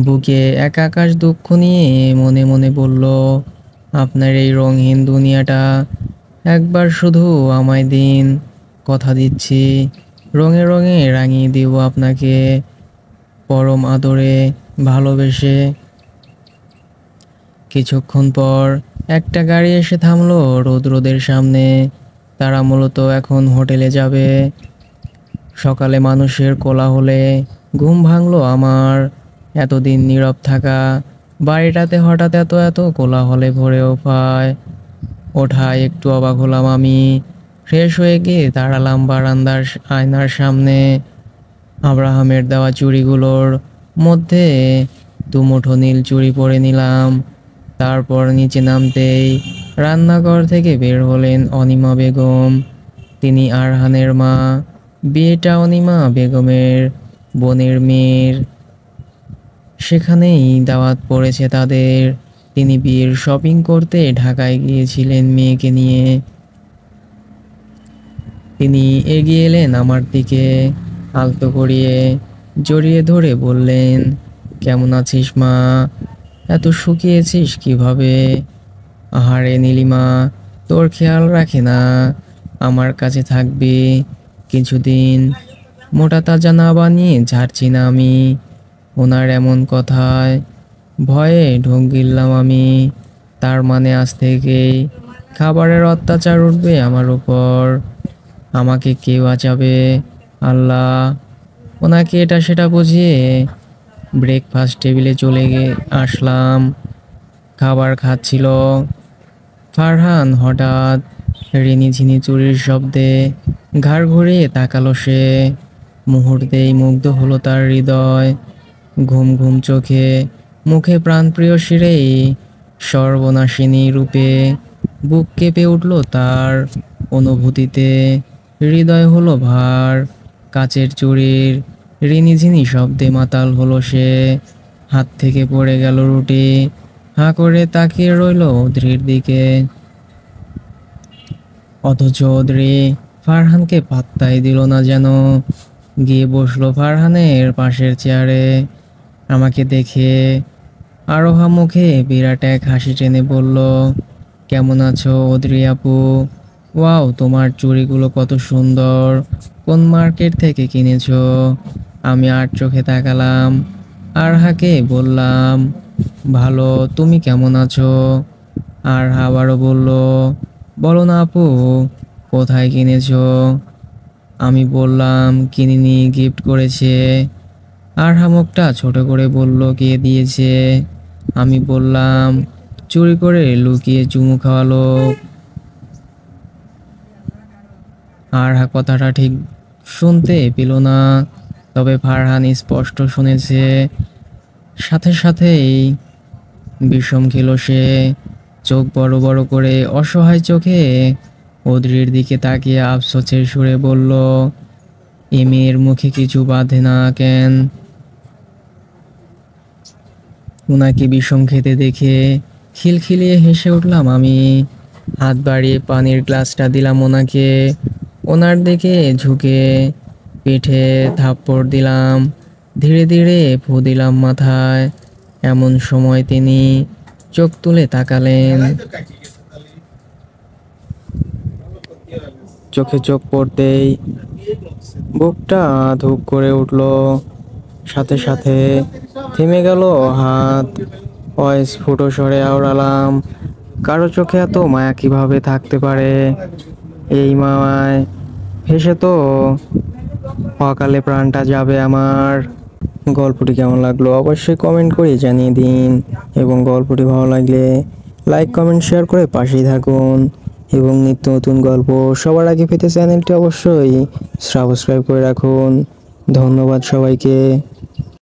বুকে এক আকাশ দুঃখ নিয়ে মনে মনে বলল, আপনার এই রঙহীন দুনিয়াটা একবার শুধু আমায় দিন। কথা দিচ্ছি, রঙে রঙে রাঙিয়ে দিব আপনাকে, পরম আদরে ভালোবেসে। কিছুক্ষণ পর একটা গাড়ি এসে থামলো রোদের সামনে। তারা মূলত এখন হোটেলে যাবে। সকালে মানুষের কোলাহলে ঘুম ভাঙলো আমার। এতদিন নীরব থাকা বাড়িটাতে হঠাৎ এত এত কোলাহলে ভরেও পায়। ওঠায় একটু অবাক হলাম আমি। ফ্রেশ হয়ে গিয়ে দাঁড়ালাম বারান্দার আয়নার সামনে। আব্রাহামের দেওয়া চুড়িগুলোর মধ্যে দুমুঠো নীল চুড়ি পরে নিলাম। তারপর নিচে নামতেই রান্নাঘর থেকে বের হলেন অনিমা বেগম। তিনি আরহানের মা। বিয়েটা অনিমা বেগমের বোনের মেয়ের। সেখানেই দাওয়াত পড়েছে তাদের। তিনি বিয়ের শপিং করতে ঢাকায় গিয়েছিলেন মেয়েকে নিয়ে। তিনি এগিয়ে এলেন আমার দিকে, আলতো করিয়ে জড়িয়ে ধরে বললেন, কেমন আছিস মা? এত শুকিয়েছিস কিভাবে? আহারে নীলিমা, তোর খেয়াল রাখে না। আমার কাছে থাকবি কিছুদিন। মোটা তাজা না বানিয়ে ঝাড়ছি না আমি। ওনার এমন কথায় ভয়ে ঢোক গিললাম আমি। তার মানে আজ থেকেই খাবারের অত্যাচার উঠবে আমার উপর। আমাকে কে বাঁচাবে? আল্লাহ। ওনাকে এটা সেটা বুঝিয়ে ব্রেকফাস্ট টেবিলে আসলাম। খাবার খাচ্ছিল ফারহান। হঠাৎ রিনিঝিনি চুরির শব্দে ঘাড় ঘুরিয়ে তাকালো সে। মুহূর্তেই মুগ্ধ হলো তার হৃদয়। ঘুম ঘুম চোখে, মুখে প্রাণপ্রিয় শিরেই সর্বনাশিনী রূপে বুক কেঁপে উঠল তার অনুভূতিতে। হৃদয় হলো ভার। কাচের চুড়ির রিনিঝিনি শব্দে মাতাল হলো সে। হাত থেকে পড়ে গেল রুটি। হাঁ করে তাকিয়ে রইল অদ্রির দিকে। অথচ অদ্রি ফারহানকে পাত্তাই দিল না যেন। গিয়ে বসলো ফারহানের পাশের চেয়ারে। আমাকে দেখে আরোহা মুখে বিরাট এক হাসি টেনে বলল, কেমন আছো অদ্রি আপু? ওয়াও, তোমার চুড়িগুলো কত সুন্দর। কোন মার্কেট থেকে কিনেছো? আমি আর চোখে তাকালাম। আরহাকে বললাম, ভালো, তুমি কেমন আছো? আর আবারও বলল, বলো না আপু, কোথায় কিনেছো? আমি বললাম, কিনিনি, গিফট করেছে। আরহা মুখটা ছোট করে বলল, কে দিয়েছে? আমি বললাম, চুরি করে লুকিয়ে চুমু খাওয়ালো। আরহা কথাটা ঠিক শুনতে পেল না, তবে ফারহান স্পষ্ট শুনেছে। সাথে সাথেই বিষম খেল সে। চোখ বড় বড় করে অসহায় চোখে অদ্রির দিকে তাকিয়ে আফসোসের সুরে বলল, এ মেয়ের মুখে কিছু বাঁধে না কেন? ওনাকে বিষম খেতে দেখে খিলখিলিয়ে হেসে উঠলাম আমি। হাত বাড়িয়ে পানির গ্লাসটা দিলাম ওনাকে। ওনার দিকে ঝুঁকে পিঠে থাপ্পড় দিলাম। ধীরে ধীরে ফু দিলাম মাথায়। এমন সময় তিনি চোখ তুলে তাকালেন। চোখে চোখ পড়তেই বুকটা ধুপ করে উঠল। সাথে সাথে থেমে গেল হাত। অস্ফুট স্বরে আওড়ালাম, কারো চোখে এত মায়া কিভাবে থাকতে পারে? এই মায়ায় হেসে তো অকালে প্রাণটা যাবে আমার। গল্পটি কেমন লাগলো অবশ্যই কমেন্ট করে জানিয়ে দিন, এবং গল্পটি ভালো লাগলে লাইক কমেন্ট শেয়ার করে পাশেই থাকুন, এবং নিত্য নতুন গল্প সবার আগে পেতে চ্যানেলটি অবশ্যই সাবস্ক্রাইব করে রাখুন। ধন্যবাদ সবাইকে।